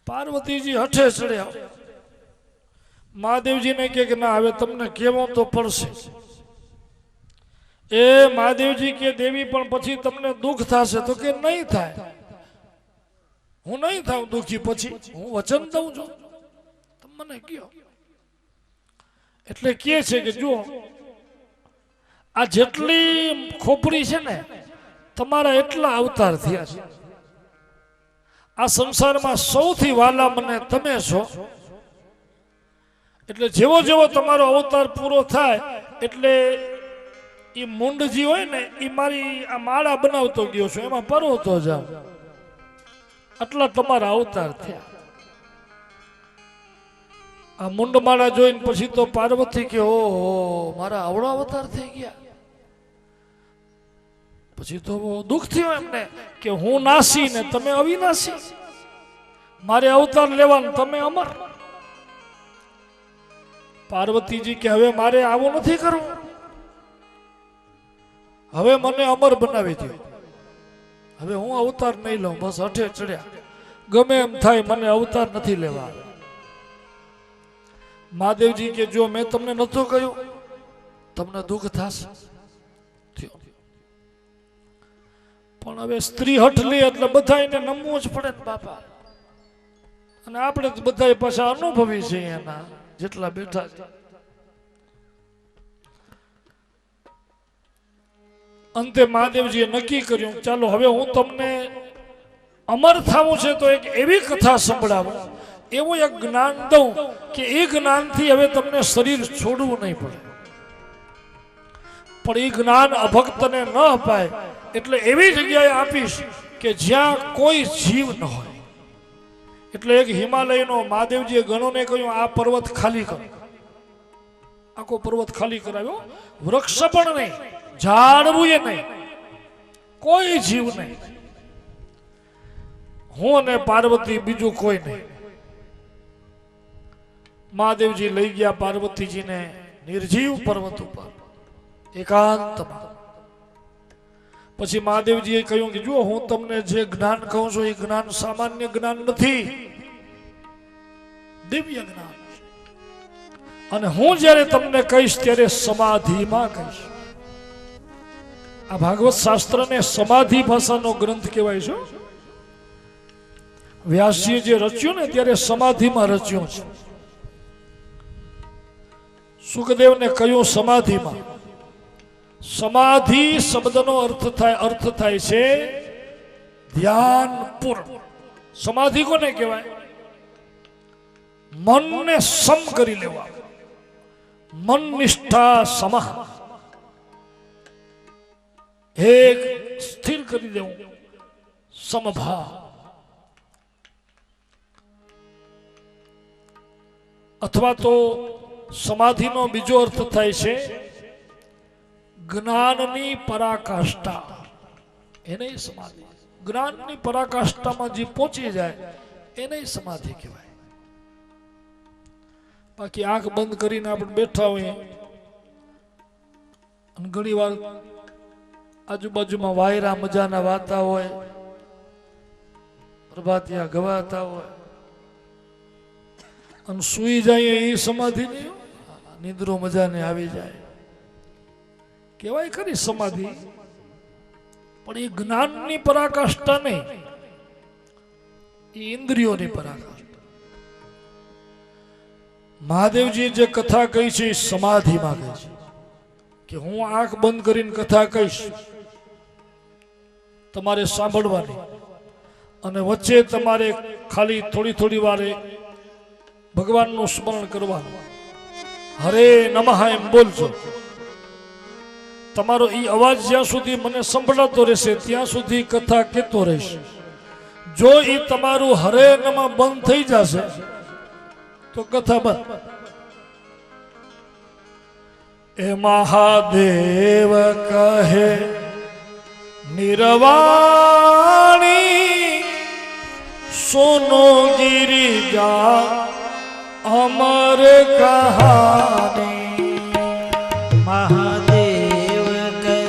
પાર્વતીજી હઠે ચડ્યા. મહાદેવજીને કે ના હવે તમને કહેવું તો પડશે. એ મહાદેવજી કે દેવી પણ પછી તમને દુઃખ થશે? તો કે નહીં થાય, હું નહીં થાઉં દુઃખી, પછી હું વચન દઉં છું, તમે મને કહો. એટલે કહે છે કે જુઓ આ જેટલી ખોપરી છે ને તમારા એટલા અવતાર થયા છે. આ સંસારમાં સૌથી વાલા મને તમે છો. એટલે જેવો જેવો તમારો અવતાર પૂરો થાય એટલે એ મુંડજી હોય ને એ મારી આ માળા બનાવતો ગયો છું, એમાં પરોતો જાઉં. આટલા તમારા અવતાર થયા. આ મુંડમાળા જોઈને પછી તો પાર્વતી કે ઓહો મારા આવડા અવતાર થઈ ગયા. પછી તો દુઃખ થયું એમને કે હું નાસી ને તમે અવિનાશી, મારે અવતાર લેવાનું તમે અમર. પાર્વતીજી કે હવે મારે આવું નથી કરવું, હવે મને અમર બનાવી દો, હવે હું અવતાર નહીં લઉં. બસ હઠે ચડ્યા, ગમે એમ થાય મને અવતાર નથી લેવા. મહાદેવજી કે જો મેં તમને નતું કહ્યું તમને દુઃખ થશે. પણ હવે સ્ત્રી હઠ લે એટલે બધાને નમવું જ પડે ને બાપા. અને આપણે તો બધા પાછા અનુભવી છે એના જેટલા બેઠા છે. અંતે મહાદેવજીએ નક્કી કર્યું ચાલો હવે હું તમને અમર થવું છે તો એક એવી કથા સંભળાવું, એવું એક જ્ઞાન દઉં કે એ જ્ઞાનથી હવે તમને શરીર છોડવું નહીં પડે. પણ એ જ્ઞાન અભક્તને ન અપાય એટલે એવી જગ્યાએ આપીશ કે જ્યાં કોઈ જીવ ન હોય. એટલે એક હિમાલયનો મહાદેવજીએ ગણોને કહ્યું આ પર્વત ખાલી કરો. આખો પર્વત ખાલી કરાવ્યો, વૃક્ષ પણ નહીં, ઝાડવું એ નહીં, કોઈ જીવ નહીં, હું અને પાર્વતી બીજું કોઈ નહીં. મહાદેવજી લઈ ગયા પાર્વતીજીને નિર્જીવ પર્વત ઉપર એકાંતમાં. પછી મહાદેવજીએ કહ્યું કે જુઓ હું તમને જે જ્ઞાન કહું છું એ જ્ઞાન સામાન્ય જ્ઞાન નથી, દિવ્ય જ્ઞાન. અને હું જ્યારે તમને કહીશ ત્યારે સમાધિમાં કહીશ. આ ભાગવત શાસ્ત્રને સમાધિ ભાષાનો ગ્રંથ કહેવાય છે. વ્યાસજીએ જે રચ્યું ને ત્યારે સમાધિમાં રચ્યું છે. સુખદેવને કહ્યું સમાધિમાં. સમાધિ શબ્દનો અર્થ થાય છે ધ્યાનપૂર્ણ. સમાધિ કોને કહેવાય? મનને સમ કરી લેવા, મન નિષ્ઠા સમા, એક સ્થિર કરી દેવું, સમભાવ. અથવા તો સમાધિનો બીજો અર્થ થાય છે જ્ઞાનની પરાકાષ્ઠા. એને સમાધિ, જ્ઞાનની પરાકાષ્ઠામાં જે પહોંચી જાય એને સમાધિ કહેવાય. બાકી આંખ બંધ કરીને આપણે બેઠા હોઈએ અને ઘણી વાર આજુબાજુમાં વાયરા મજાના વાતા હોય, પ્રભાતિયા ગવાતા હોય અને સુઈ જાય, એ સમાધિ નહીં. નિંદ્રો મજાને આવી જાય કહેવાય ખરી સમાધિ, પણ એ જ્ઞાનની પરાકાષ્ઠા નહીં, એ ઇન્દ્રિયોની પરાકાષ્ઠા. મહાદેવજી જે કથા કહી છે એ સમાધિમાં કહી છે કે હું આંખ બંધ કરીને કથા કહીશ, તમારે સાંભળવાની, અને વચ્ચે તમારે ખાલી થોડી થોડી વારે ભગવાનનું સ્મરણ કરવાનું, હરે નમઃ એમ બોલજો. તમારો એ અવાજ જ્યાં સુધી મને સંભળાતો રહેશે ત્યાં સુધી કથા કહેતો રહેશે. જો એ તમારું હરે નમઃ બંધ થઈ જશે તો કથા બંધ. એ મહાદેવ કહે નિરવાણી સોનો ગિરિજા અમર કહાની. મહાદેવ કહે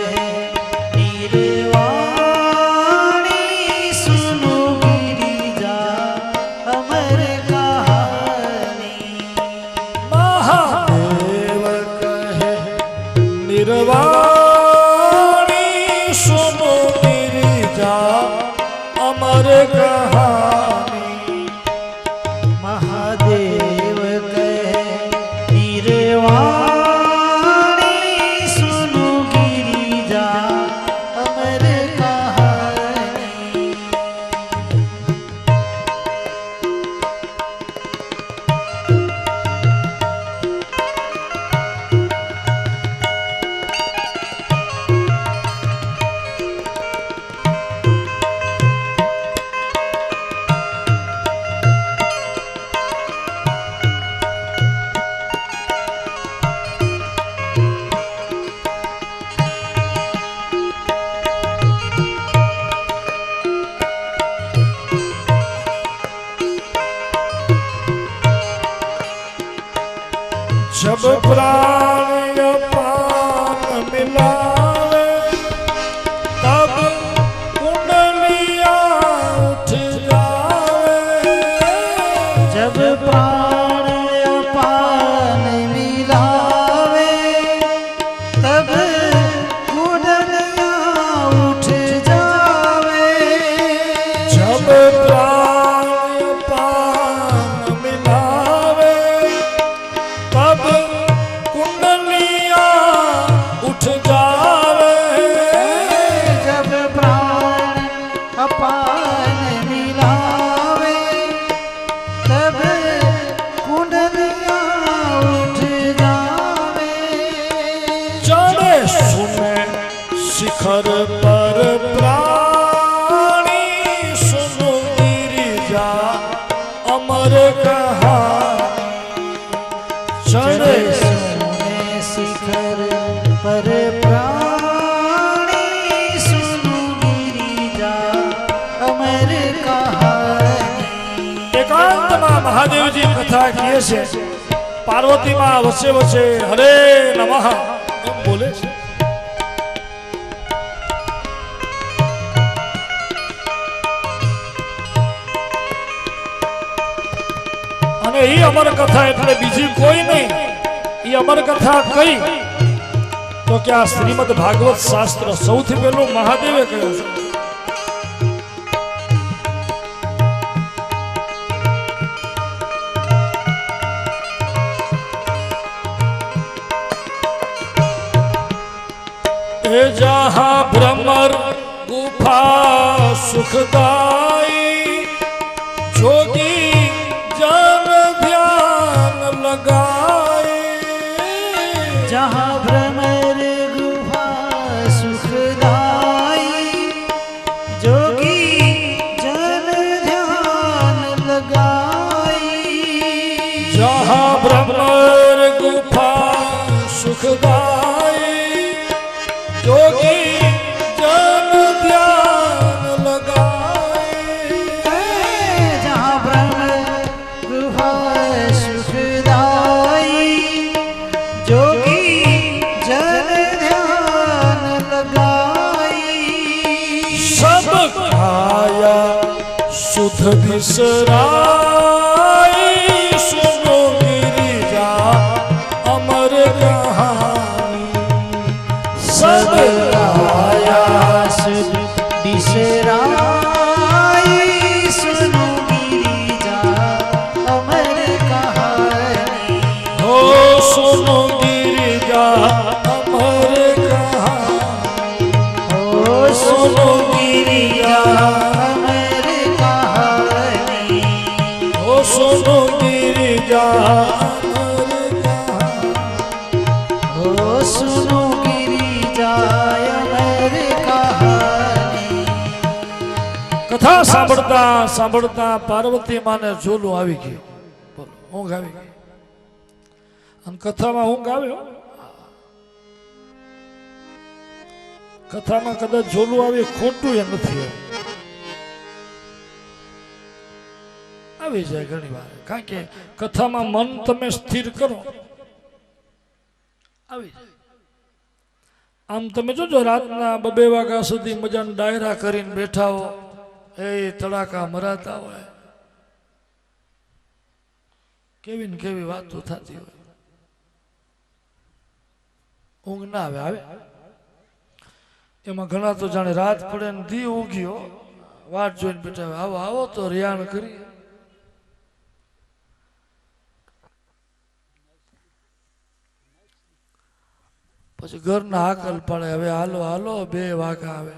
નિર્વાણી સુનો ગિરિજા અમર કહાની. મહાદેવ કહે નિર્વાણી સોનો ગિરિજા અમર કહાની. મહાદેવ કહે નિર્વાણી સુનો ગિરિજા અમર કહાની. जब प्राण अपान मिलावे तब कुंडलियां उठ जावे. जब प्राण अपान मिलावे तब कुंडलियां उठ जावे. जब प्राण अपान मिलावे तब कुंडलियां उठ जावे. जब प्राण अपान मिलावे तब कुंडलियां उठ जावे. चढ़े सुने शिखर पर प्राणी सुनो गिरिजा अमर कहानी. चढ़े सुने शिखर पर प्राणी सुनो गिरिजा अमर कहानी. एकांतમાં મહાદેવજી કથા કહે છે. પાર્વતીમાં વચ્ચે વચ્ચે હરે નમઃ એમ બોલે છે. અને એ અમર કથા એટલે બીજી કોઈ નહીં. એ અમર કથા કઈ તો કે આ શ્રીમદ ભાગવત શાસ્ત્ર સૌથી પહેલું મહાદેવે કહ્યું છે. जहाँ भ्रमर गुफा सुखदाई जोगी जन ध्यान लगाए जहाँ भ्रमर गुफा सुखदाई जोगी जन ध्यान लगाई जहाँ भ्रमर गुफा सुखदाई जोगी जन ध्यान लगाए जहाँ भ्रमर गुफा सुखदाई जोगी जन ध्यान लगाई सब खाया सुध बिसराई सुनो गिरिजा अमर कहानी सब आया सुध बिसराई सुनो गिरिजा अमर कहानी हो सुनो गिरिजा अमर कहानी ओ सुनो गिरिजा अमर कहानी हो सुनो गिरिजा अमर कहानी ओ सुनो गिरिजा अमर कहानी કથા સાંભળતા સાંભળતા પાર્વતી માને ઝોલું આવી ગયું બોલો ઊંઘ આવી ગઈ અને કથામાં ઊંઘ આવ્યો કથામાં કદાચ ઝોલું આવે ખોટું એ નથી આવી જાય ઘણી વાર કારણ કે કથામાં મન તમે સ્થિર કરો આવી જાય આમ તમે જોજો રાતના 2 વાગ્યા સુધી મજાના ડાયરા કરીને બેઠા હો એ તડાકા મરાતા હોય કેવી ને કેવી વાતો થતી હોય ઊંઘ ના આવે આવે એમાં ઘણા તો જાણે રાત પડે ને દી ઊંઘ્યો વાટ જોઈને બેઠા હોય આવો આવો તો રિયાણ કરી પછી ઘરના હાકલ પડે હવે હાલો હાલો 2 વાગ્યા આવે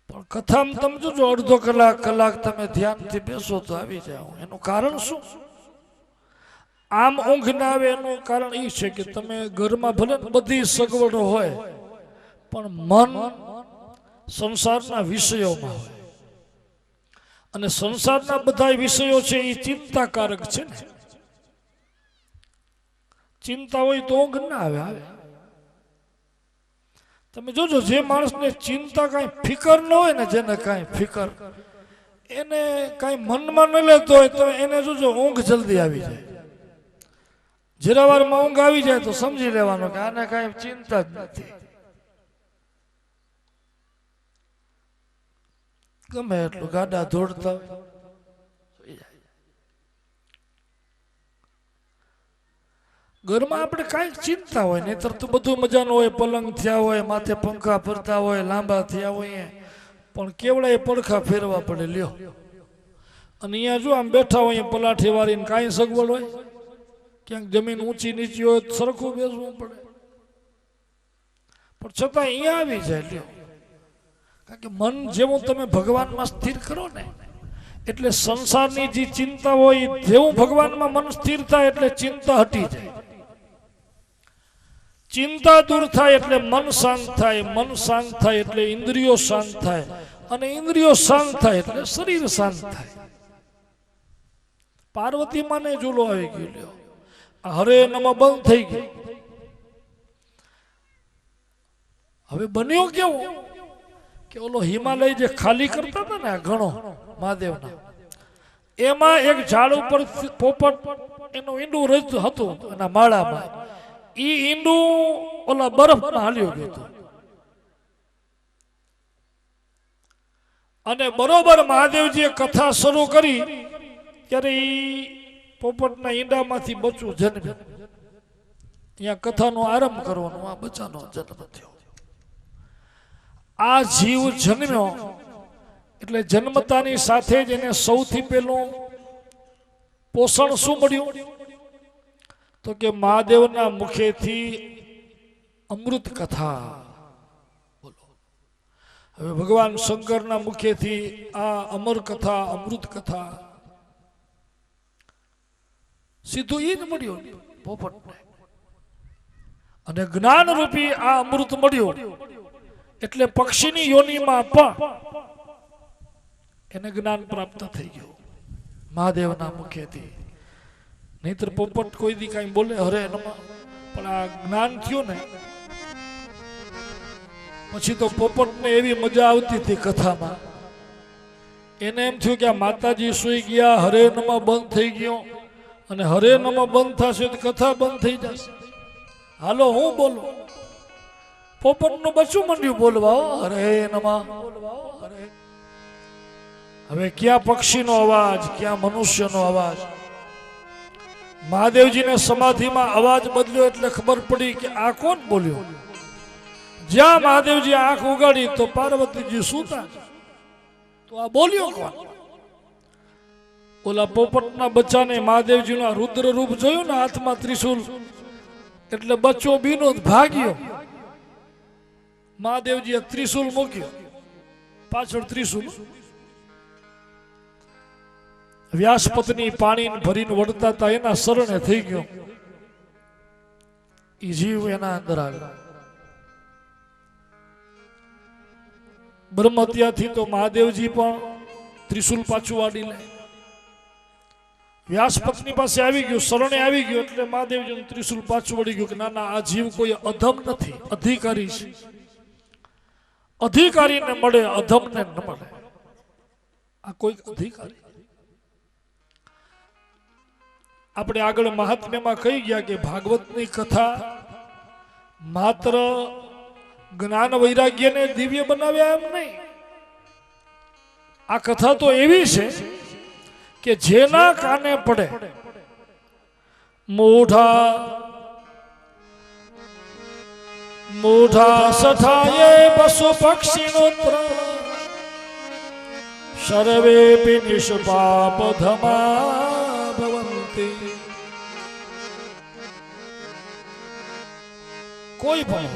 પણ કથામાં તમે જોજો અડધો કલાક તમે ધ્યાનથી બેસો તો આવી જાઓ એનું કારણ શું આમ ઊંઘ ના આવે એનું કારણ એ છે કે તમે ઘરમાં ભલે બધી સગવડો હોય પણ મન સંસારના વિષયોમાં હોય અને સંસારના બધા વિષયો છે એ ચિંતાકારક છે ને ચિંતા હોય તો ઊંઘ ના આવે આવે તમે જોજો જે માણસને ચિંતા કાંઈ ફિકર ન હોય ને જેને કાંઈ ફિકર એને કાંઈ મનમાં ન લેતો હોય તો એને જોજો ઊંઘ જલ્દી આવી જાય જરા વારમાં ઊંઘ આવી જાય તો સમજી લેવાનું કે આને કાંઈ ચિંતા જ નથી ગમે એટલું ગાડા દોડતા ઘરમાં આપણે કાંઈક ચિંતા હોય નહીતર તો બધું મજાનું હોય પલંગ થયા હોય માથે પંખા ફરતા હોય લાંબા થયા હોય પણ કેવડા પડખા ફેરવા પડે લ્યો અને અહીંયા જો આમ બેઠા હોય પલાઠી વાળીને કાંઈ સગવડ હોય ક્યાંક જમીન ઊંચી નીચી હોય સરખું બેસવું પડે પણ છતાં અહીંયા આવી જાય લ્યો કારણ કે મન જેવું તમે ભગવાનમાં સ્થિર કરો ને એટલે સંસારની જે ચિંતા હોય જેવું ભગવાનમાં મન સ્થિર થાય એટલે ચિંતા હટી જાય ચિંતા દૂર થાય એટલે મન શાંત થાય મન શાંત થાય એટલે ઇન્દ્રિયો શાંત થાય અને ઇન્દ્રિયો શાંત થાય એટલે શરીર શાંત થાય પાર્વતી માને ઝૂલો આવી ગયો લ્યો હરે નમ બંધ થઈ ગઈ હવે બન્યો કેવું કે ઓલો હિમાલય જે ખાલી કરતા હતા ને ઘણો મહાદેવના એમાં એક ઝાડ ઉપર પોપટ એનું ઈંડું રચતું હતું એના માળામાં ઈ ઈંડું ઓલા બરફમાં હાલ્યો ગયો હતો અને બરોબર મહાદેવજીએ કથા શરૂ કરી ત્યારે ઈ પોપટના ઈંડામાંથી બચ્ચું જન્મ્યું અહીંયા કથાનો આરંભ કરવાનો આ બચ્ચાનો જન્મ થયો આ જીવ જન્મ્યો એટલે જન્મતાની સાથે જ એને સૌથી પહેલું પોષણ શું મળ્યું? તો કે મહાદેવના મુખેથી અમૃત કથા. બોલો. હવે ભગવાન શંકરના મુખેથી આ અમર કથા, અમૃત કથા, સીધું એ જ મળ્યું પોપટને. અને જ્ઞાન રૂપી આ અમૃત મળ્યું એટલે પક્ષીની યોનિમાં પણ એને જ્ઞાન પ્રાપ્ત થઈ ગયું મહાદેવના મુખેથી. નહીતર પોપટ કોઈ દી કઈ બોલે હરે નમઃ, પણ આ જ્ઞાન થયું ને પછી તો પોપટને એવી મજા આવતી હતી કથામાં. એને એમ થયું કે આ માતાજી સુઈ ગયા, હરે નમઃ બંધ થઈ ગયો, અને હરે નમઃ બંધ થશે તો કથા બંધ થઈ જશે. હાલો હું બોલું. પોપટનું બચ્ચું મંડ્યું બોલવા, હરે નમઃ. હવે ક્યાં પક્ષીનો અવાજ, ક્યાં મનુષ્યનો અવાજ. મહાદેવજીને સમાધિમાં અવાજ બદલ્યો એટલે ખબર પડી કે આ કોણ બોલ્યો. જ્યાં મહાદેવજી આંખ ઉગાડી તો પાર્વતીજી સૂતા, તો આ બોલ્યો કોણ? ઓલા પોપટના બચ્ચાને મહાદેવજીનું રુદ્ર રૂપ જોયું ને, હાથમાં ત્રિશુલ, એટલે બચ્ચો બીનો ભાગ્યો. મહાદેવજીએ ત્રિશુલ મૂક્યો, પાછળ ત્રિશુલ. વ્યાસપત્ની પાણી ભરીને વળતા હતા, એના શરણે થઈ ગયો. એ જીવ એના અંદર આવ્યો. બ્રહ્મ હત્યાથી તો મહાદેવજી પણ ત્રિશુલ પાછું વાડી લે. વ્યાસપત્ની પાસે આવી ગયું, શરણે આવી ગયું, એટલે મહાદેવજી ત્રિશુલ પાછું વળી ગયું કે ના ના, આ જીવ કોઈ અધમ નથી, અધિકારી છે. અધિકારીને મળે, અધમને ન મળે. આ કોઈ અધિકારી. આપણે આગળ મહાત્મ્યમાં કહી ગયા કે ભાગવતની કથા માત્ર જ્ઞાન વૈરાગ્યને દિવ્ય બનાવ્યા એમ નહીં. આ કથા તો એવી છે કે જેના કાને પડે મોઢા મોઢા સઠાયે પશુ પક્ષીનો સર્વે નિષ્પાપ ધમા ભવંતિ. કોઈ પણ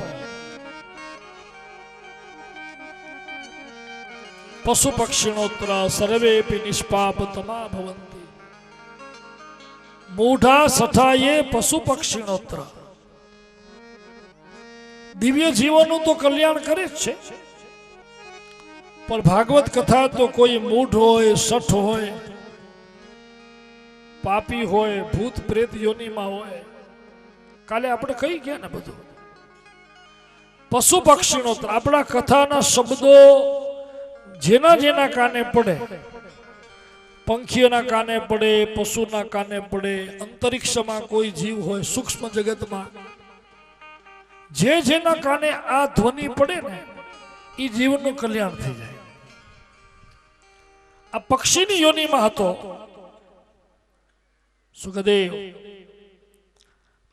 પશુ પક્ષીણોત્ર સર્વે નિષ્પાપ તમા ભવંતિ. મૂઢા સઠાયે પશુ પક્ષીણોત્ર. દિવ્ય જીવોનું તો કલ્યાણ કરે જ છે, પણ ભાગવત કથા તો કોઈ મૂઢ હોય, સઠ હોય, પાપી હોય, ભૂત પ્રેત યોનિમાં હોય. કાલે આપણે કહી ગયા ને બધું. પશુ પક્ષીનો આપણા કથાના શબ્દો જેના જેના કાને પડે, પંખીઓના કાને પડે, પશુના કાને પડે, અંતરિક્ષમાં કોઈ જીવ હોય, સૂક્ષ્મ જગતમાં જે જેના કાને આ ધ્વનિ પડે ને, એ જીવનું કલ્યાણ થઈ જાય. આ પક્ષીની યોનિમાં હતો સુખદેવ,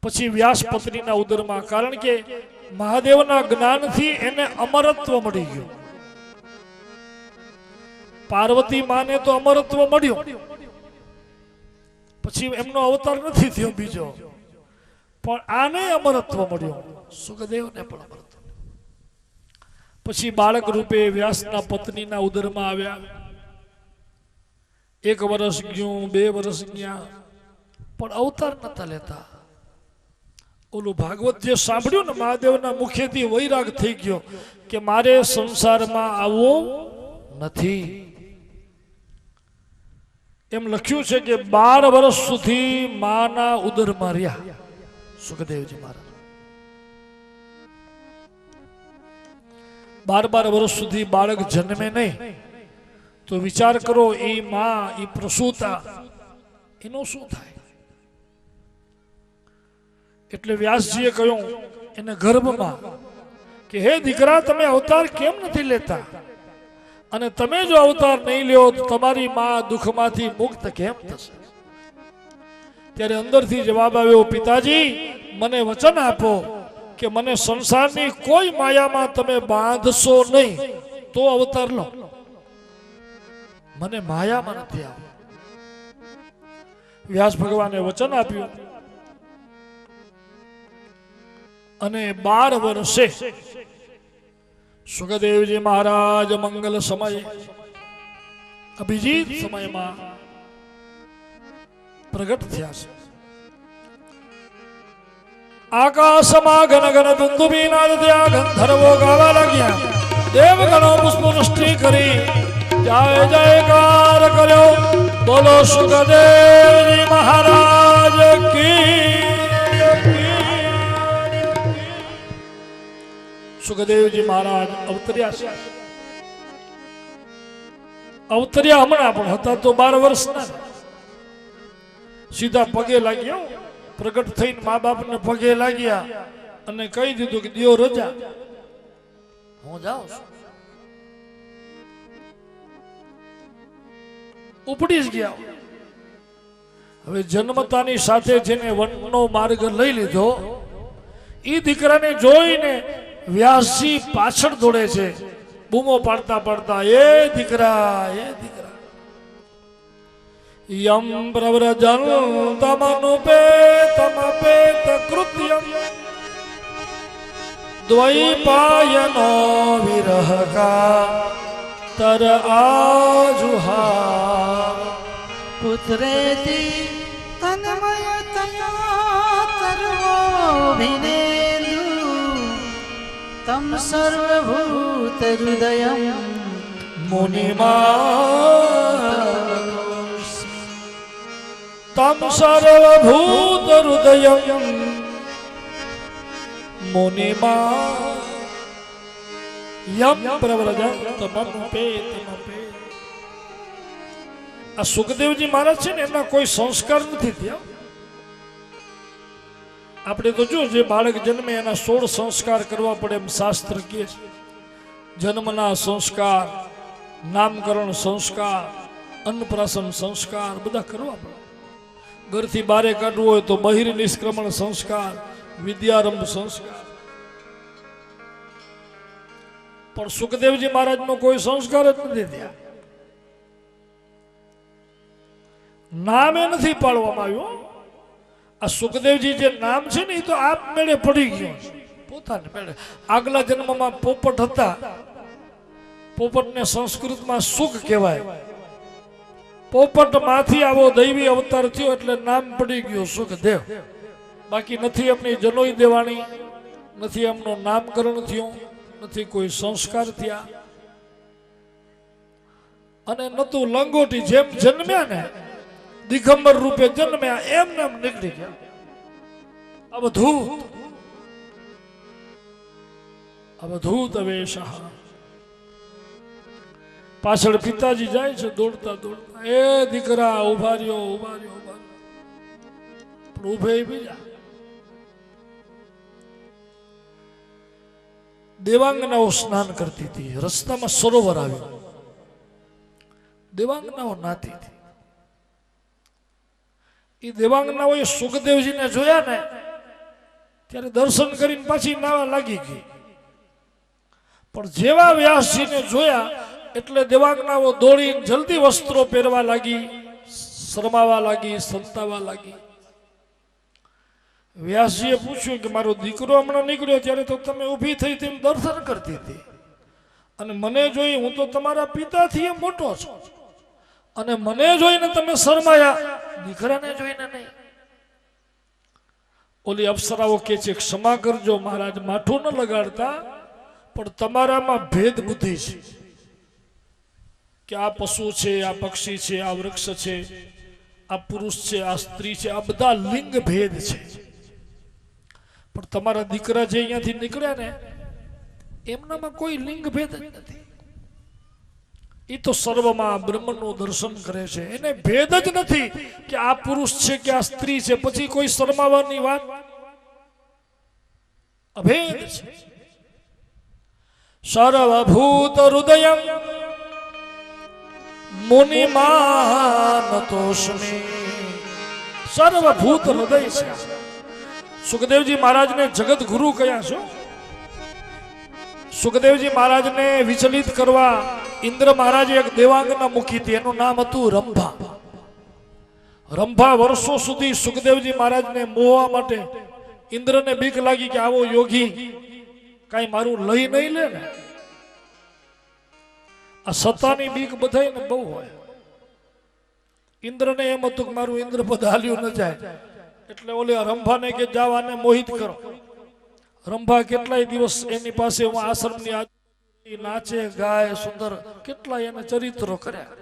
પછી વ્યાસપત્નીના ઉદરમાં. કારણ કે મહાદેવના જ્ઞાનથી એને અમરત્વ મળી ગયું. પાર્વતી માને તો અમરત્વ મળ્યું, પછી એમનો અવતાર નથી થયો બીજો, પણ આને અમરત્વ મળ્યું, સુખદેવને પણ અમરત્વ. પછી બાળક રૂપે વ્યાસના પત્નીના ઉદરમાં આવ્યા. 1 વર્ષ ગયું, 2 વર્ષ ગયા, પણ અવતાર નતા લેતા. ઓલું ભાગવત જે સાંભળ્યું ને, મહાદેવના મુખેથી વૈરાગ થઈ ગયો કે મારે સંસારમાં આવવું નથી. એમ લખ્યું છે કે 12 વર્ષ સુધી માના ઉદરમાં રહ્યા સુખદેવજી મહારાજ. 12 વર્ષ સુધી બાળક જન્મે નહીં, તો વિચાર કરો એ માં, એ પ્રસૂતા, એનું શું થાય? એટલે વ્યાસજીએ કહ્યું એને ગર્ભમાં કે હે દીકરા, તમે અવતાર કેમ નથી લેતા? અને તમે જો અવતાર નહીં લ્યો તો તમારી માં દુઃખમાંથી મુક્ત કેમ થશે? ત્યારે અંદરથી જવાબ આવ્યો, પિતાજી મને વચન આપો કે મને સંસારની કોઈ માયામાં તમે બાંધશો નહીં તો અવતાર લો. મને માયામાં નથી આવો. વ્યાસ ભગવાને વચન આપ્યું અને 12 વર્ષે સુખદેવજી મહારાજ મંગલ સમયે અભિજીત સમયમાં પ્રગટ થયા છે. આકાશમાં ઘન ઘન દુંદુભી નાદ થયા, ગંધર્વો ગાવા લાગ્યા, દેવગણો પુષ્પવૃષ્ટિ કરી જય જયકાર કર્યો. બોલો સુખદેવજી મહારાજ કી. સુખદેવજી મહારાજ અવતર્યા છે. અવતર્યા હમણાં પણ હતા તો 12 વર્ષના. સીધા પગે લાગ્યા, પ્રગટ થઈને મા બાપને પગે લાગ્યા અને કહી દીધું કે દિયો રજા, હું જાઉં છું. ઉપડી જ ગયા. હવે જન્મતાની સાથે જેને વનનો માર્ગ લઈ લીધો એ દીકરાને જોઈને વ્યાસજી પાછળ દોડે છે, બૂમો પાડતા પાડતા, એ દીકરા, એ દીકરા. યમ પ્રવ્રજન તમનુપેતમપેત કૃત્યમ દ્વૈપાયનો વિરહકા તર આજુહા. પુત્રેતિ તન્મયતયા સર્વોభిનેન્દુ તમ સર્વભૂત હૃદયમ મુનિમાં તમ સર્વભૂત હૃદયમ મુનિમાં યમ પ્રવ્રજન તમનુપેતમપેત. આ સુખદેવજી મહારાજ છે ને એમના કોઈ સંસ્કાર નથી થયા. આપણે તો જો જે બાળક જન્મે એના 16 સંસ્કાર કરવા પડે એમ શાસ્ત્ર કહે છે. જન્મના સંસ્કાર, નામકરણ સંસ્કાર, અન્નપ્રાશન સંસ્કાર બધા કરવા પડે. ઘરથી બારે કાઢવું હોય તો બહિર નિષ્ક્રમણ સંસ્કાર, વિદ્યારંભ સંસ્કાર. પણ સુખદેવજી મહારાજનો કોઈ સંસ્કાર જ નથી થયા. નામે નથી પાડવામાં આવ્યું. આ સુખદેવજી જે નામ છે ને એ તો આપમેળે પડી ગયું પોતાને મેળે. આગલા જન્મમાં પોપટ હતા, પોપટને સંસ્કૃતમાં સુખ કહેવાય. પોપટ માંથી આવો દૈવી અવતાર થયો એટલે નામ પડી ગયું સુખદેવ. બાકી નથી એમની જનોઈ દેવાણી, નથી એમનું નામકરણ થયું, નથી કોઈ સંસ્કાર થયા. અને નતું લંગોટી જેમ જન્મ્યા ને દિગંબર રૂપે જન્મ્યા એમને એમ નીકળી ગયા. અવધૂત વેશઃ. પાછળ પિતાજી જાય છે દોડતા દોડતા, એ દીકરા ઉભા રહ્યો, ઉભા રહ્યો, ઉભા રહ્યો. પણ ઉભે બીજા દેવાંગનાઓ સ્નાન કરતી હતી. રસ્તામાં સરોવર આવ્યું, દેવાંગનાઓ નાતી હતી. એ દેવાંગનાઓએ સુખદેવજીને જોયા ને ત્યારે દર્શન કરીને પાછી નાવા લાગી ગઈ. પણ જેવા વ્યાસજીને જોયા એટલે દેવાંગનાઓ દોડીને જલ્દી વસ્ત્રો પહેરવા લાગી, શરમાવા લાગી, સંતાવા લાગી. વ્યાસજીએ પૂછ્યું કે મારો દીકરો હમણાં નીકળ્યો ત્યારે તો તમે ઊભી થઈ તેમ દર્શન કરતી હતી, અને મને જોઈ, હું તો તમારા પિતાથી મોટો છું, અને મને જોઈને તમે શરમાયા, દીકરાને જોઈને નહીં. ઓલી અપ્સરાઓ કે છે ક્ષમા કરજો મહારાજ, માઠું ન લગાડતા, પણ તમારામાં ભેદ બુદ્ધિ છે કે આ પશુ છે, આ પક્ષી છે, આ વૃક્ષ છે, આ પુરુષ છે, આ સ્ત્રી છે, આ બધા લિંગ ભેદ છે. પણ તમારા દીકરા જે અહીંયાથી નીકળ્યા ને એમનામાં કોઈ લિંગ ભેદ જ નથી. એ તો સર્વમાં બ્રહ્મનું દર્શન કરે છે, એને ભેદ જ નથી કે આ પુરુષ છે કે આ સ્ત્રી છે. પછી કોઈ શરમાવાની વાત, અભેદ છે. સર્વભૂત હૃદયમ મુનિમાનતોસ્મિ. સર્વભૂત હૃદય છે. સુખદેવજી મહારાજને જગત ગુરુ કયા છો. સુખદેવજી મહારાજને વિચલિત કરવા ઇન્દ્ર મહારાજે એક દેવાંગના મૂકી હતી, એનું નામ હતું રંભા. રંભા વર્ષો સુધી સુખદેવજી મહારાજને મોહવા માટે ઇન્દ્રને બીક લાગી કે આવો યોગી કાંઈ મારું લઈ નહીં લે ને. આ સત્તાની બીક બધાયને બહુ હોય. ઇન્દ્રને એમ હતું કે મારું ઇન્દ્રપદ હાલ્યું ન જાય, એટલે ઓલે રંભાને કે જાવ આને મોહિત કરો. રંભા કેટલાય દિવસ એની પાસે આશ્રમની આજુબાજુ નાચે ગાય સુંદર કેટલાય એને ચરિત્રો કર્યા.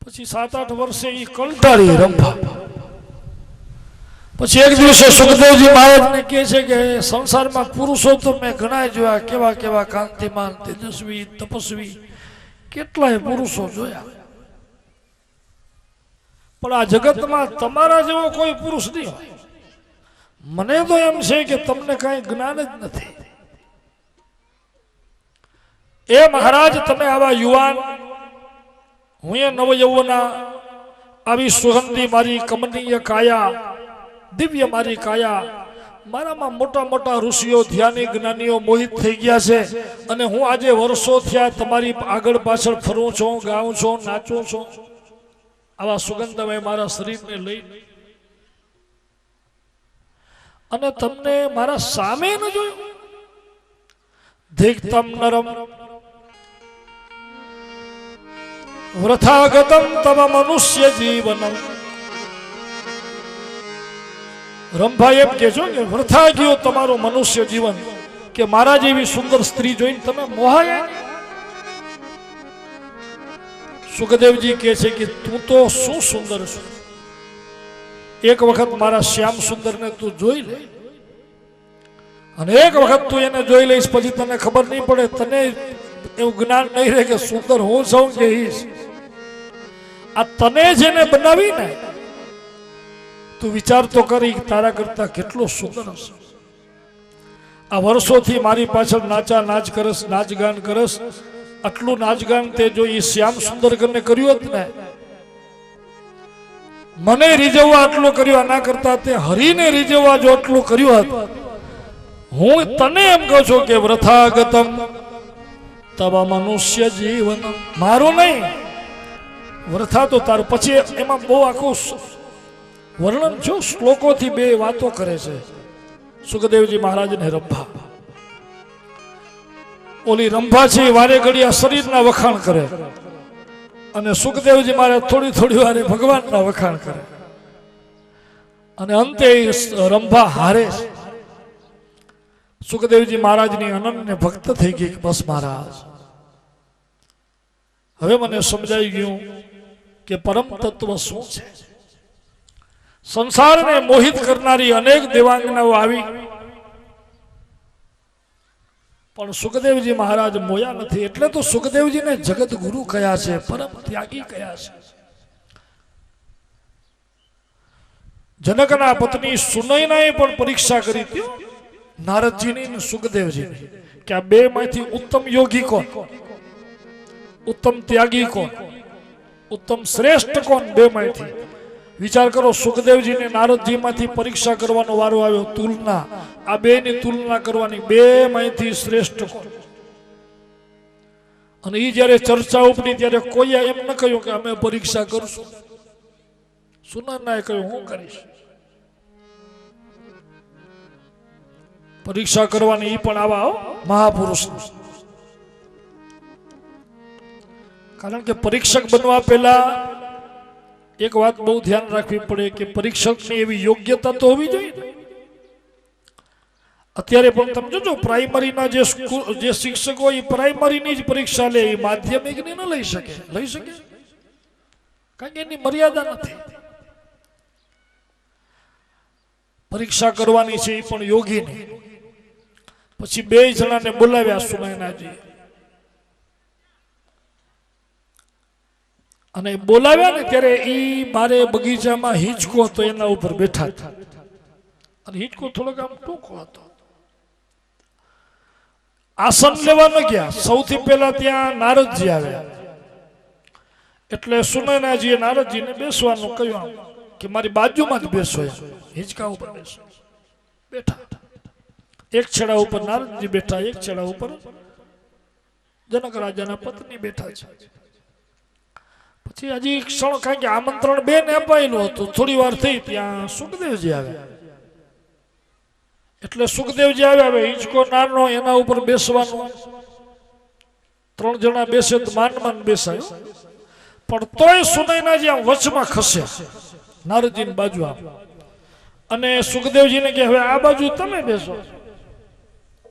પછી 7-8 વર્ષે એ કંટાળી રંભા. પછી એક દિવસે સુખદેવજી મહારાજને કહે છે કે સંસારમાં પુરુષો તો મેં ઘણા જોયા, કેવા કેવા કાંતિમાન તેજસ્વી તપસ્વી કેટલાય પુરુષો જોયા, પણ આ જગતમાં તમારા જેવો કોઈ પુરુષ નહીં હોય. મને તો એમ છે કે તમને કાંઈ જ્ઞાન જ નથી. એ મહારાજ તમે આવા યુવાન, હું એ નવયૌવના, આવી સુગંધી મારી કમનીય કાયા, દિવ્ય મારી કાયા, મારામાં મોટા મોટા ઋષિઓ ધ્યાની જ્ઞાનીઓ મોહિત થઈ ગયા છે, અને હું આજે વર્ષો થયા તમારી આગળ પાછળ ફરું છું, ગાઉં છું, નાચું છું, આવા સુગંધમય મારા શરીરને લઈ, અને તમને મારા સામે ન જોયું. દેખતમ નરમ વૃથાગતમ તવ મનુષ્ય જીવનમ. રંભા એમ કે છો કે વૃથા ગયો તમારું મનુષ્ય જીવન, કે મારા જેવી સુંદર સ્ત્રી જોઈને તમે મોહાયા. સુખદેવજી કહે છે કે તું તો શું સુંદર છે, એક વખત મારા શ્યામ સુંદરને તું જોઈ લે, અને એક વખત તું એને જોઈ લઈશ પછી તને ખબર નહીં પડે, તને એવું જ્ઞાન નહીં રહે કે સુંદર હું છું કે આ તને જેને બનાવી ને, તું વિચાર તો કરી તારા કરતા કેટલો સુંદર હશે. આ વર્ષોથી મારી પાછળ નાચા નાચ કરસ, નાચ ગાન કરસ, આટલું નાચ ગાન તે જો એ શ્યામ સુંદર કરીને કર્યું હોત ને, મને રીઝવવા આટલું કર્યું, આના કરતા તે હરિને રીઝવવા જો આટલું કર્યું હોત. હું તને એમ કહું છું કે વૃથાગતમ તવ મનુષ્ય જીવન, મારું નહીં, વૃથા તો તારું. પછી એમાં બહુ આખું વર્ણન જો શ્લોકોથી બે વાતો કરે છે સુખદેવજી મહારાજ ને રંભા. ઓલી રંભા છે વારે ઘડી આ શરીરના વખાણ કરે, અને સુખદેવજી મહારાજ થોડી થોડી વારે ભગવાનના વખાણ કરે, અને અંતે રંભા હારે. સુખદેવજી મહારાજની અનન્ય ભક્ત થઈ ગઈ. બસ મહારાજ, હવે મને સમજાઈ ગયું કે પરમ તત્વ શું છે. સંસારને મોહિત કરનારી અનેક દેવાંગનાઓ આવી, પણ સુખદેવજી મહારાજ મોયા નથી. એટલે તો સુખદેવજીને જગત ગુરુ કયા છે, પરમ ત્યાગી કયા છે. જનકના પત્ની સુનયનાએ પણ પરીક્ષા કરી હતી, નારદજીની અને સુખદેવજીની, કે આ બે માંથી ઉત્તમ યોગી કોણ, ઉત્તમ ત્યાગી કોણ, ઉત્તમ શ્રેષ્ઠ કોણ, બે માંથી વિચાર કરો. સુખદેવજી ને નારદજી માંથી પરીક્ષા કરવાનો વારો આવ્યો, તુલના, આ બે ની તુલના કરવાની, બે માંથી શ્રેષ્ઠ કોણ. અને એ જયારે ચર્ચા ઉપડી ત્યારે કોઈએ એમ ન કહ્યું કે અમે પરીક્ષા કરશું. સુનયનાએ કહ્યું હું કરીશ. પરીક્ષા કરવાની એ પણ આવા મહાપુરુષ. કારણ કે પરીક્ષક બનવા પહેલા એક વાત બહુ ધ્યાન રાખવી પડે કે પરીક્ષકની એવી યોગ્યતા તો હોવી જોઈએ. અત્યારે પણ તમે જોજો પ્રાઇમરીના જે શિક્ષકો એ પ્રાઇમરીની જ પરીક્ષા લે, એ માધ્યમિકની ન લઈ શકે. લઈ શકે કારણ કે એની મર્યાદા નથી. પરીક્ષા કરવાની છે એ પણ યોગીની. પછી બે જણાને બોલાવ્યા સુનયનાજી, અને બોલાવ્યા ને ત્યારે ઈ મારે બગીચામાં હિંચકો હતો એના ઉપર બેઠા હતા, અને હિંચકો થોડોક આમ ટૂંકો હતો. આસન લેવા ન ગયા, સૌથી પહેલા ત્યાં નારદજી આવ્યા. એટલે સુનયનાજીએ નારદજીને બેસવાનું કહ્યું કે મારી બાજુમાં જ બેસો, હિંચકા ઉપર બેસો. બેઠા, એક છેડા ઉપર નારદજી બેઠા, એક છેડા ઉપર જનક રાજાના પત્ની બેઠા છે. પછી હજી ક્ષણ કારણ કે આમંત્રણ બેન અપાયેલું હતું, થોડી વાર થઈ ત્યાં સુખદેવજી આવ્યા. એટલે સુખદેવજી આવ્યા. હવે હિંચકો નાનો, એના ઉપર બેસવાનું. 3 જણા બેસે તો માન બેસાયો, પણ તોય સુનયનાજી આમ વચમાં ખસ્યા નારદજીની બાજુ આમ, અને સુખદેવજીને કે હવે આ બાજુ તમે બેસો.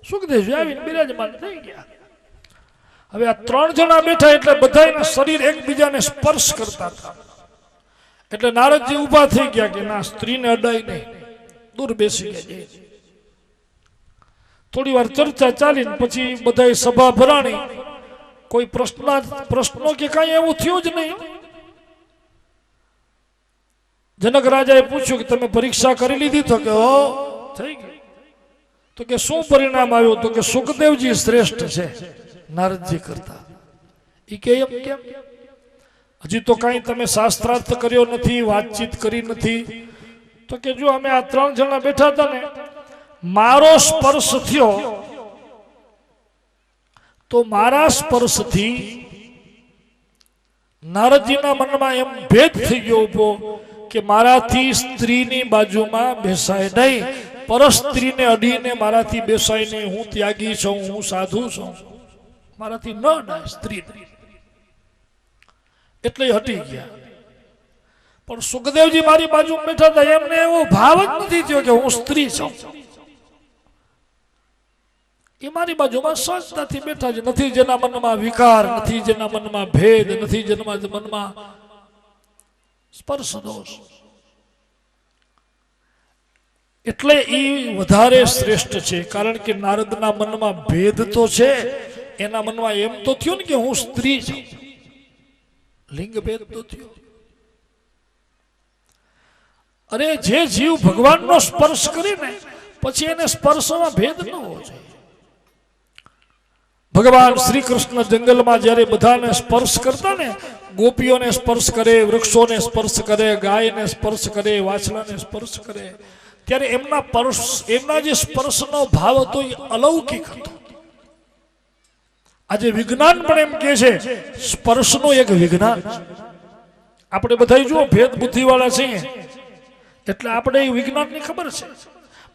સુખદેવજી આવીને બિરાજમાન થઈ ગયા. હવે આ 3 જણા બેઠા એટલે બધાના શરીર એકબીજાને સ્પર્શ કરતા હતા. એટલે નારદજી ઊભા થઈ ગયા કે ના, સ્ત્રીને અડાય નહીં, દૂર બેસી ગયા. થોડી વાર ચર્ચા ચાલીને પછી બધાએ સભા ભરાણી. કોઈ પ્રશ્નો કે કાંઈ એવું થયું જ નહીં. જનક રાજાએ પૂછ્યું કે તમે પરીક્ષા કરી લીધી? તો કે હો, થઈ ગઈ. તો કે શું પરિણામ આવ્યું? તો કે સુખદેવજી શ્રેષ્ઠ છે નારદજી કરતા. એ કે એમ કેમ? હજી તો કાંઈ તમે શાસ્ત્રાર્થ કર્યો નથી, વાતચીત કરી નથી. તો કે જો અમે આ 3 જણા બેઠા હતા ને, મારો સ્પર્શ થયો તો મારા સ્પર્શથી નારદજીના મનમાં એમ ભેદ થઈ ગયો ઉભો કે મારાથી સ્ત્રીની બાજુમાં બેસાય નહીં, પરસ્ત્રીને અડીને મારાથી બેસાય નહીં. હું ત્યાગી છું, હું સાધુ છું, મારાથી ન અડાય સ્ત્રી. એટલે હટી ગયા. પણ સુખદેવજી મારી બાજુ બેઠા હતા, એમને એવો ભાવ જ નથી થયો કે હું સ્ત્રી છું. એ મારી બાજુમાં સહજતાથી બેઠા છે. નથી જેના મનમાં વિકાર, નથી જેના મનમાં ભેદ, નથી જેના મનમાં સ્પર્શ દોષ. એટલે એ વધારે શ્રેષ્ઠ છે. કારણ કે નારદના મનમાં ભેદ તો છે, એના મનમાં એમ તો થયું ને કે હું સ્ત્રી છું, લિંગ ભેદ તો થયો. અરે જે જીવ ભગવાનનો સ્પર્શ કરીને પછી એને સ્પર્શમાં ભેદ ન હોવો જોઈએ. ભગવાન શ્રી કૃષ્ણ જંગલમાં જ્યારે બધાને સ્પર્શ કરતા ને, ગોપીઓને સ્પર્શ કરે, વૃક્ષોને સ્પર્શ કરે, ગાયને સ્પર્શ કરે, વાછલાને સ્પર્શ કરે, ત્યારે એમના જે સ્પર્શનો ભાવ હતો એ અલૌકિક હતો. આજે વિજ્ઞાન પણ એમ કહે છે સ્પર્શનું એક વિજ્ઞાન. આપણે બધા જુઓ ભેદ બુદ્ધિવાળા છીએ એટલે આપણે એ વિજ્ઞાનની ખબર છે.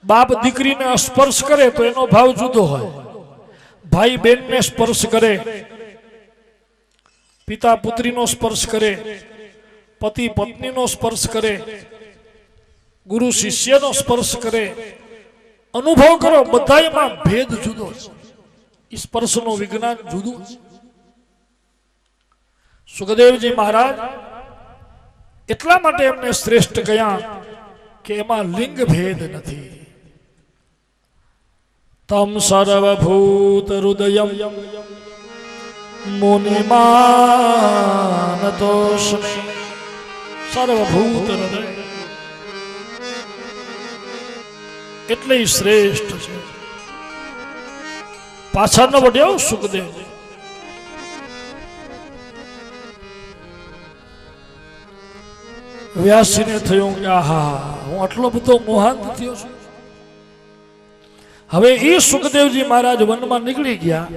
બાપ દીકરીને સ્પર્શ કરે તો એનો ભાવ જુદો હોય, ભાઈ બહેનને સ્પર્શ કરે, પિતા પુત્રીનો સ્પર્શ કરે, પતિ પત્નીનો સ્પર્શ કરે, ગુરુ શિષ્યનો સ્પર્શ કરે. અનુભવ કરો, બધામાં ભેદ જુદો છે. સ્પર્શનું વિજ્ઞાન જુદું છે. સુખદેવજી મહારાજ એટલા માટે એમને શ્રેષ્ઠ કહ્યા કે એમાં લિંગ ભેદ નથી. તમ સર્વભૂત હૃદયમ મુનિમાનતોસ્મિ. સર્વભૂત હૃદય એટલે શ્રેષ્ઠ છે. પાછા ન વડ્યો સુખદેવ. વ્યાસજીને થયું કે આહા, હું આટલો બધો મોહાંત થયો છું. હવે એ સુખદેવજી મહારાજ વનમાં નીકળી ગયા.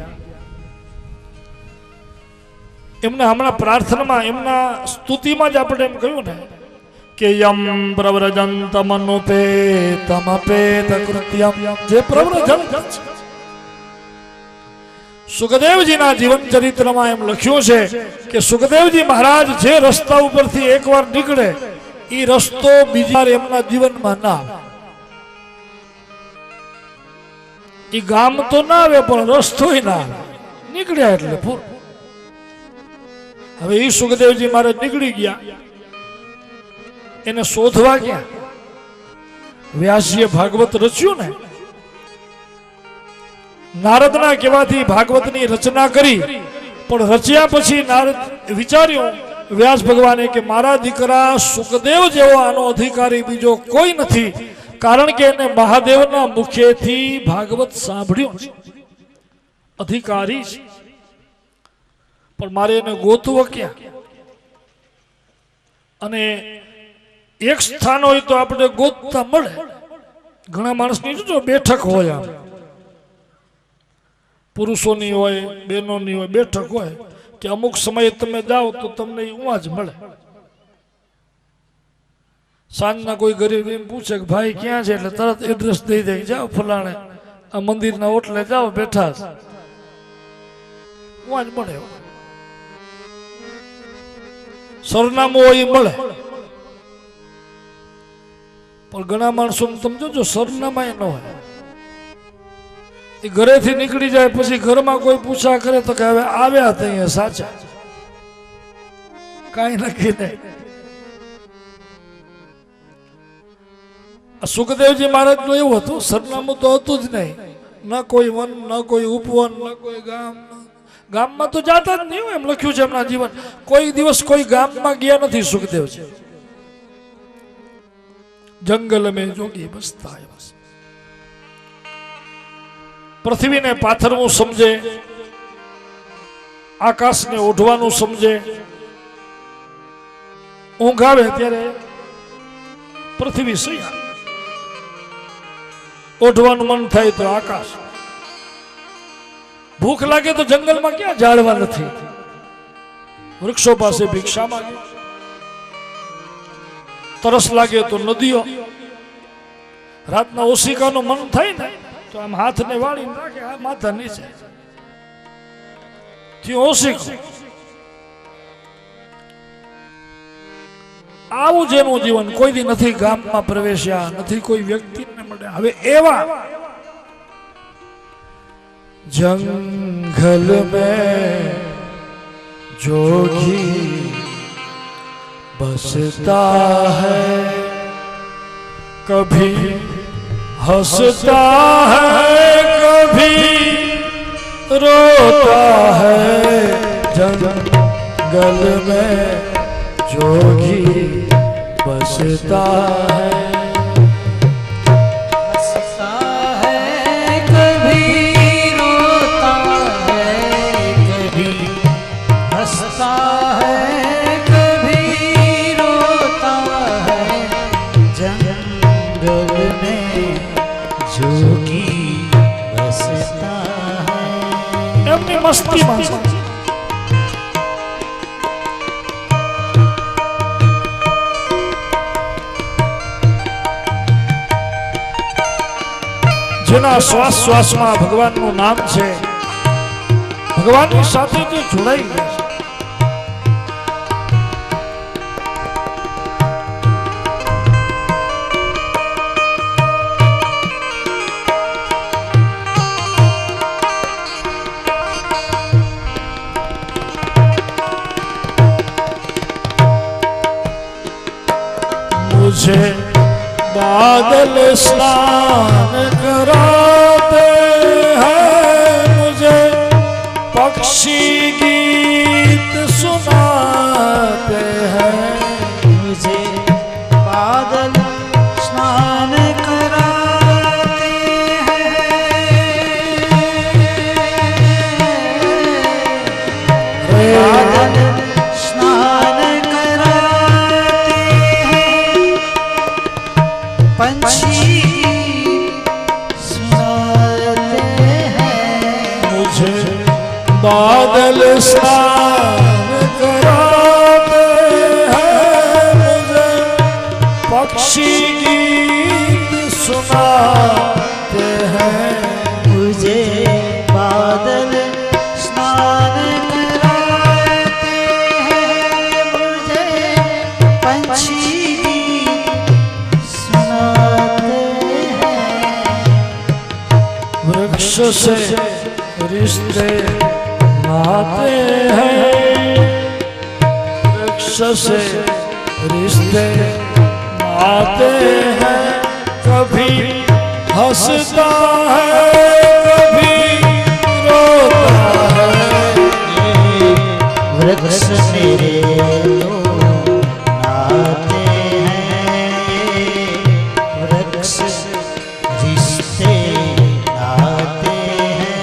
એમને હમણાં પ્રાર્થનામાં, એમના સ્તુતિમાં જ આપણે એમ કહ્યું ને કે યમ પ્રવ્રજંતમનુપેતમપેત કૃત્યમ. જે પ્રવ્રજન સુખદેવજીના જીવન ચરિત્રમાં એમ લખ્યું છે કે સુખદેવજી મહારાજ જે રસ્તા ઉપરથી એકવાર નીકળે એ રસ્તો બીજી એમના જીવનમાં ના આવે. એ ગામ તો ના આવે પણ રસ્તો ના આવે, નીકળ્યા એટલે પૂરું. હવે એ સુખદેવજી મહારાજ નીકળી ગયા, એને શોધવા ગયા. વ્યાસજીએ ભાગવત રચ્યું ને, નારદના કહેવાથી ભાગવતની રચના કરી. પણ રચ્યા પછી નારદ વિચાર્યું, વ્યાસ ભગવાને કે મારા દીકરા સુખદેવ જેવો આનો અધિકારી બીજો કોઈ નથી. કારણ કે એને મહાદેવના મુખેથી ભાગવત સાંભળ્યું, અધિકારી છે. પણ મારે એને ગોતવો ક્યાં? અને એક સ્થાન હોય તો આપણે ગોતતા મળે. ઘણા માણસની જો બેઠક હોય, આમ પુરુષોની હોય, બહેનોની હોય, બેઠક હોય, કે અમુક સમયે તમે જાઓ તો તમને ઉવા જ મળે. સાંજના કોઈ ગરીબ એમ પૂછે કે ભાઈ ક્યાં છે, એટલે તરત એડ્રેસ દઈ દે, જાઓ ફલાણે આ મંદિરના ઓટલે જાઓ, બેઠા છે, ઉવા જ મળે. સરનામું હોય એ મળે, પણ ઘણા માણસો તમે જોજો સરનામા ન હોય. એ ઘરેથી નીકળી જાય પછી ઘરમાં કોઈ પૂછા કરે તો કે હવે આવ્યા તો અહીંયા સાચા, કાંઈ નક્કી નહીં. સુખદેવજી મહારાજ નું એવું હતું, સરનામું તો હતું જ નહીં, ન કોઈ વન, ન કોઈ ઉપવન, ન કોઈ ગામ. ગામમાં તો જાતા જ નહીં હોય એમ લખ્યું છે એમના જીવન. કોઈ દિવસ કોઈ ગામમાં ગયા નથી સુખદેવજી. જંગલ में जोगी बसता है बस. પૃથ્વીને પાથરવું સમજે, આકાશને ઓઢવાનું સમજે. ઊંઘ આવે ત્યારે પૃથ્વી સૈયા, ઓઢવાનું મન થાય તો આકાશ. ભૂખ લાગે તો જંગલમાં ક્યાં ઝાડવા નથી, વૃક્ષો પાસે ભિક્ષા માંગે. તરસ લાગે તો નદીઓ. રાતના ઓશિકાનું મન થાય ને તો આમ હાથને વાળીને રાખે આ માથા નીચે, ઓશિકો. આવું જેનું જીવન કોઈ દી નથી ગામમાં પ્રવેશ્યા, નથી કોઈ વ્યક્તિને મળ્યા. હવે એવા જંગલ में जोगी बसता है, कभी हंसता है, कभी रोता है. जंगल में जोगी बसता है. એમની મસ્તીમાં જેના શ્વાસ શ્વાસમાં ભગવાનનું નામ છે, ભગવાનની સાથે જે જોડાઈ ગયા છે. मुझे बादल स्नान कराते हैं, मुझे पक्षी गीत सुनाते हैं. मुझे बादल स्नान कराते हैं, बादल स्नान कराते हैं, पंछी सुनाते हैं. मुझे बादल स्नान कराते हैं, मुझे पक्षी गीत सुनाते हैं. मुझे बादल स्नान कराते हैं, मुझे पंछी सुनाते हैं. वृक्ष से रिश्ते नाते हैं, वृक्ष से रिश्ते नाते हैं. कभी हंसता है, कभी रोता है. वृक्ष मेरे तो नाते हैं, वृक्ष रिश्ते नाते हैं.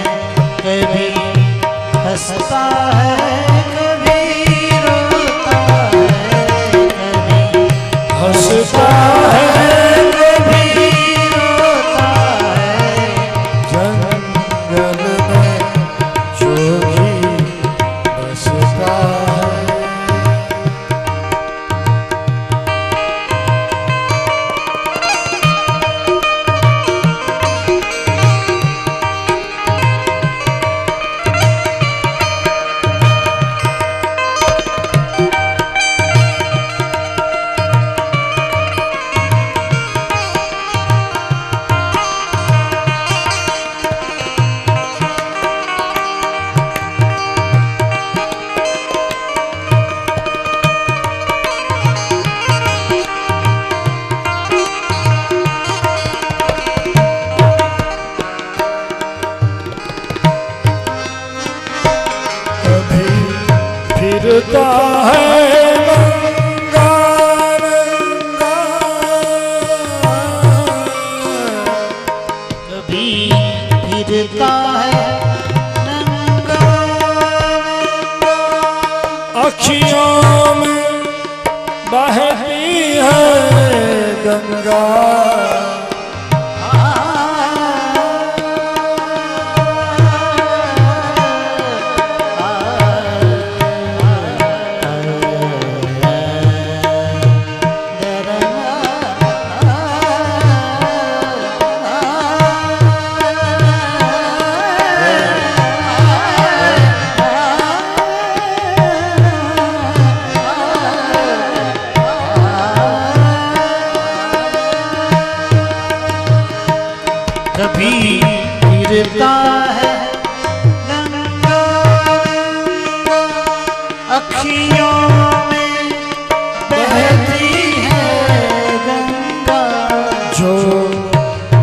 कभी हंसता है, कभी रोता है, कभी हंसता है, कभी रोता है. जंगल फिरता है नंगा नंगा, कभी फिरता है नंगा नंगा, अखियों में बहती है गंगा, कभी फिरता है नंगा नंगा, अखियों में बहती है गंगा, जो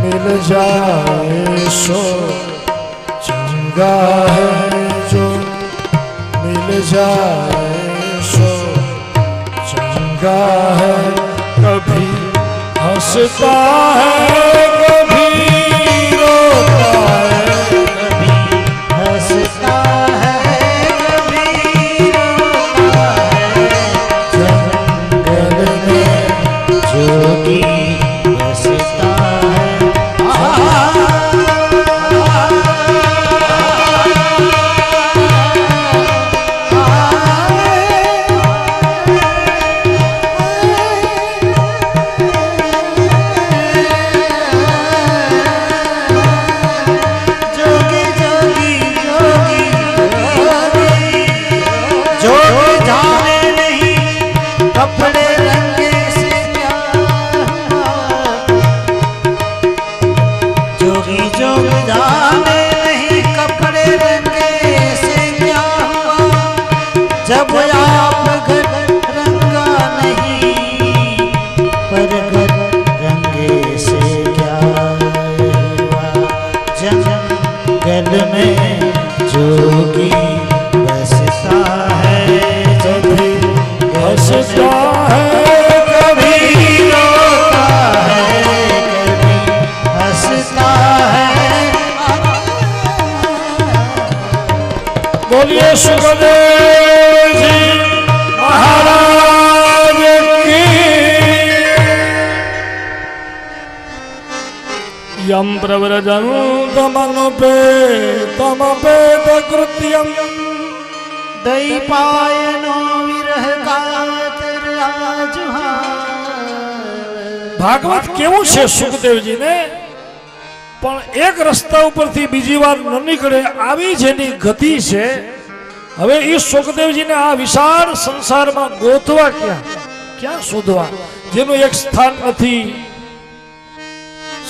मिल जाए सो चंगा है, जो मिल जाए सो चंगा है, कभी हंसता है कभी रोता है, कभी हंसता है कभी रोता है, जंगल में जोगी बसता है। जोगी जोगी जोगी जोगी जाने नहीं कपड़े रंगे से क्या हुआ, जोगी जोगी जाने नहीं कपड़े रंगे से क्या हुआ, जब आप घर रंगा नहीं पर घर रंगे से क्या हुआ, जंगल में जोगी बसता है, जब हंसता है कभी रोता है, कभी हंसता है। बोलिए सुखदेव जी महाराज की। यम प्रव्रजन्तमनुपे तमपेत कृत्यम, दैपायनो विरह कातर आजुहा। ભાગવત કેવું છે સુખદેવજીને, પણ એક રસ્તા ઉપરથી બીજી વાર ન નીકળે આવી જેની ગતિ છે. હવે એ સુખદેવજીને આ વિશાળ સંસારમાં ગોતવા ક્યાં, ક્યાં શોધવા, જેનું એક સ્થાન નથી,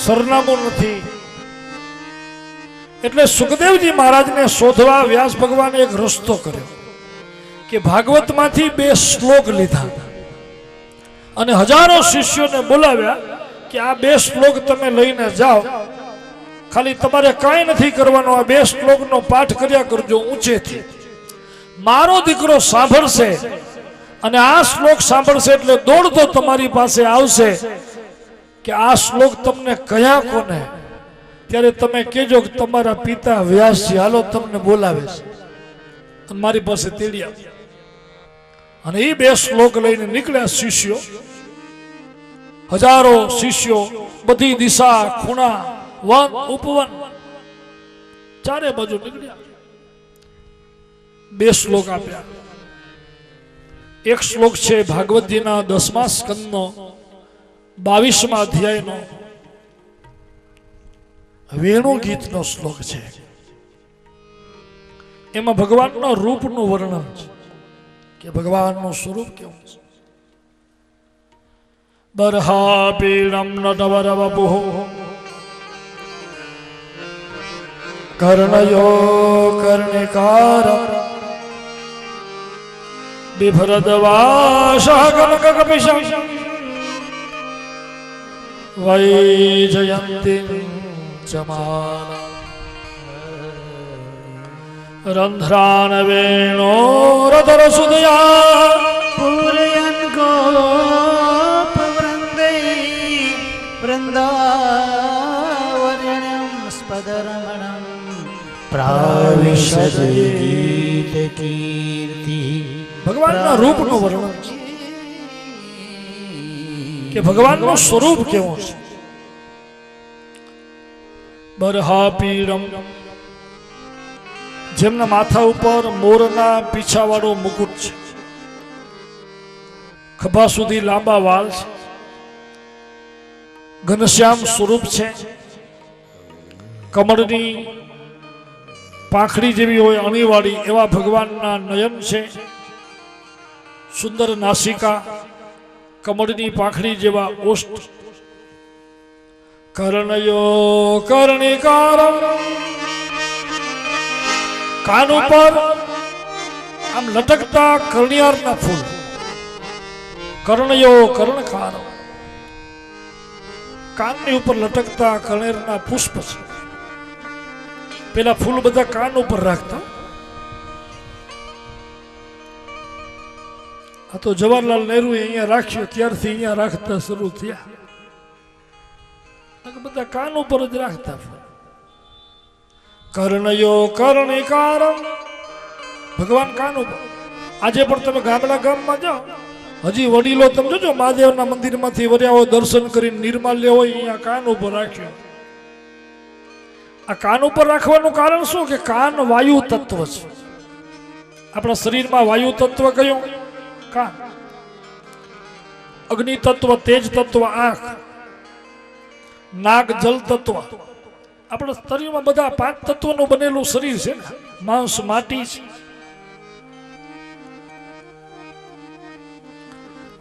સરનામું નથી. એટલે સુખદેવજી મહારાજને શોધવા વ્યાસ ભગવાને એક રસ્તો કર્યો કે ભાગવતમાંથી 2 શ્લોક લીધા અને હજારો શિષ્યોને બોલાવ્યા કે આ 2 શ્લોક તમે લઈને જાઓ, ખાલી તમારે કાંઈ નથી કરવાનું, આ 2 શ્લોકનો પાઠ કર્યા કરજો ઊંચેથી. મારો દીકરો સાંભળશે અને આ શ્લોક સાંભળશે એટલે દોડતો તમારી પાસે આવશે કે આ શ્લોક તમને કયા કોને, ત્યારે તમે કહેજો કે તમારા પિતા વ્યાસજી હાલો તમને બોલાવે છે, મારી પાસે તેડી આવો. અને એ 2 શ્લોક લઈને નીકળ્યા શિષ્યો, હજારો શિષ્યો, બધી દિશા ખૂણા વન ઉપવન ચારે બાજુ નીકળ્યા. 2 શ્લોક આપ્યા. એક શ્લોક છે ભાગવતજીના 10મા સ્કંદનો 22મા અધ્યાયનો વેણુ ગીતનો શ્લોક છે. એમાં ભગવાનના રૂપનું વર્ણન છે કે ભગવાનનું સ્વરૂપ કેવું છે. બરહાપીણમ નટવરવપુઃ કર્ણયો કર્ણિકારમ बिभ्रदवाशः कनककपिशं वैजयन्तीं च माला રંધ્રાન વેણો રધર સુદયા પૂરયન ગોપવૃંદૈ વૃંદાવર્ણ્યમ સ્પદરમણમ પ્રાવિશદ ગીત કીર્તિ. ભગવાનના રૂપનું વર્ણન છે કે ભગવાનનું સ્વરૂપ કેવું છે. બરહા પીડમ, જેમના માથા ઉપર મોરના પીછાવાળો મુકુટ છે, ખભા સુધી લાંબા વાળ છે, ઘનશ્યામ સ્વરૂપ છે, કમળની પાંખડી જેવી હોય અણીવાળી એવા ભગવાનના નયન છે, સુંદર નાસિકા, કમળની પાંખડી જેવા ઓષ્ઠ, કર્ણયો કર્ણિકારમ, કાન ઉપર આમ લટકતા કર્ણિયારના ફૂલ, કર્ણયો કર્ણકારમ, કાનની ઉપર લટકતા કર્ણિયારના પુષ્પ છે. પેલા ફૂલ બધા કાન ઉપર રાખતા, આ તો જવાહરલાલ નહેરુ અહીંયા રાખ્યું ત્યારથી અહીંયા રાખતા શરૂ થયા. બધા કાન ઉપર જ રાખતા. કર્ણયો કર્ણિકારમ, ભગવાન કાન ઉપર. આજે પણ તમે ગામડા ગામમાં જાઓ, હજી વડીલો તમે જોજો મહાદેવના મંદિરમાંથી વર્યા હોય દર્શન કરીને નિર્માલ્ય હોય અહીંયા કાન ઉપર રાખ્યું. આ કાન ઉપર રાખવાનું કારણ શું કે કાન વાયુ તત્વ છે. આપણા શરીરમાં વાયુ તત્વ કયું? કાન. અગ્નિ તત્વ, તેજ તત્વ આંખ, નાગ જલ તત્વ. આપણા શરીરમાં બધા 5 તત્વનું બનેલું શરીર છે ને. માંસ માટી છે,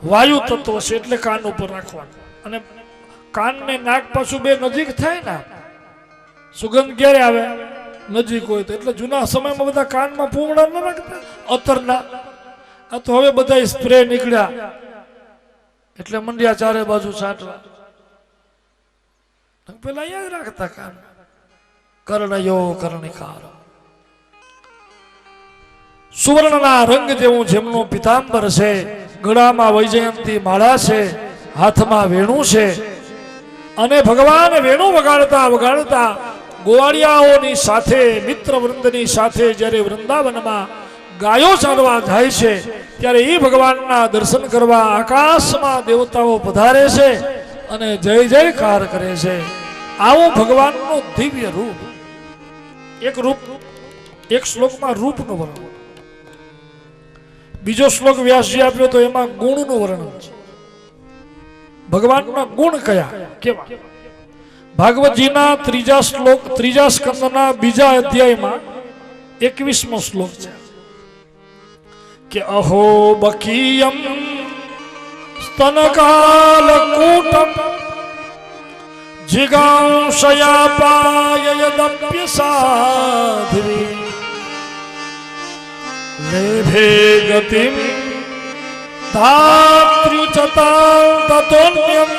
વાયુ તત્વ છે, એટલે કાન ઉપર રાખવાનું. અને કાન ને નાક પાછું બે નજીક થાય ને, સુગંધ ક્યારે આવે? નજીક હોય તો. એટલે જૂના સમયમાં બધા કાનમાં પૂંગડા ન રાખતા અત્તરના. આ તો હવે બધા સ્પ્રે નીકળ્યા એટલે મંડ્યા ચારે બાજુ છાંટવા. પેલા અહીંયા જ રાખતા કાન. કર્ણયો કર્ણિકાર, સુવર્ણના રંગ જેવું જેમનું પિતાંબર છે, ગળામાં વૈજયંતી માળા છે, હાથમાં વેણુ છે. અને ભગવાન વેણુ વગાડતા વગાડતા ગોવાળિયાઓની સાથે, મિત્ર વૃંદની સાથે જ્યારે વૃંદાવનમાં ગાયો ચાલવા જાય છે ત્યારે એ ભગવાનના દર્શન કરવા આકાશમાં દેવતાઓ પધારે છે અને જય જયકાર કરે છે. આવું ભગવાનનું દિવ્ય રૂપ. એક શ્લોકમાં રૂપનું વર્ણન, બીજો શ્લોક વ્યાસજી આપ્યો તો એમાં ગુણનું વર્ણન છે. ભગવાનના ગુણ કયા કેવા? ભાગવતજીના ત્રીજા સ્કંદના બીજા અધ્યાયમાં 21મો શ્લોક છે કે અહો બકીયમ સ્તનકાલકૂટમ જિગાંશયાપાયદપ્ય સાધ્વી લેભે ગતિમ ધાત્ર્યુચતાં તતોન્યમ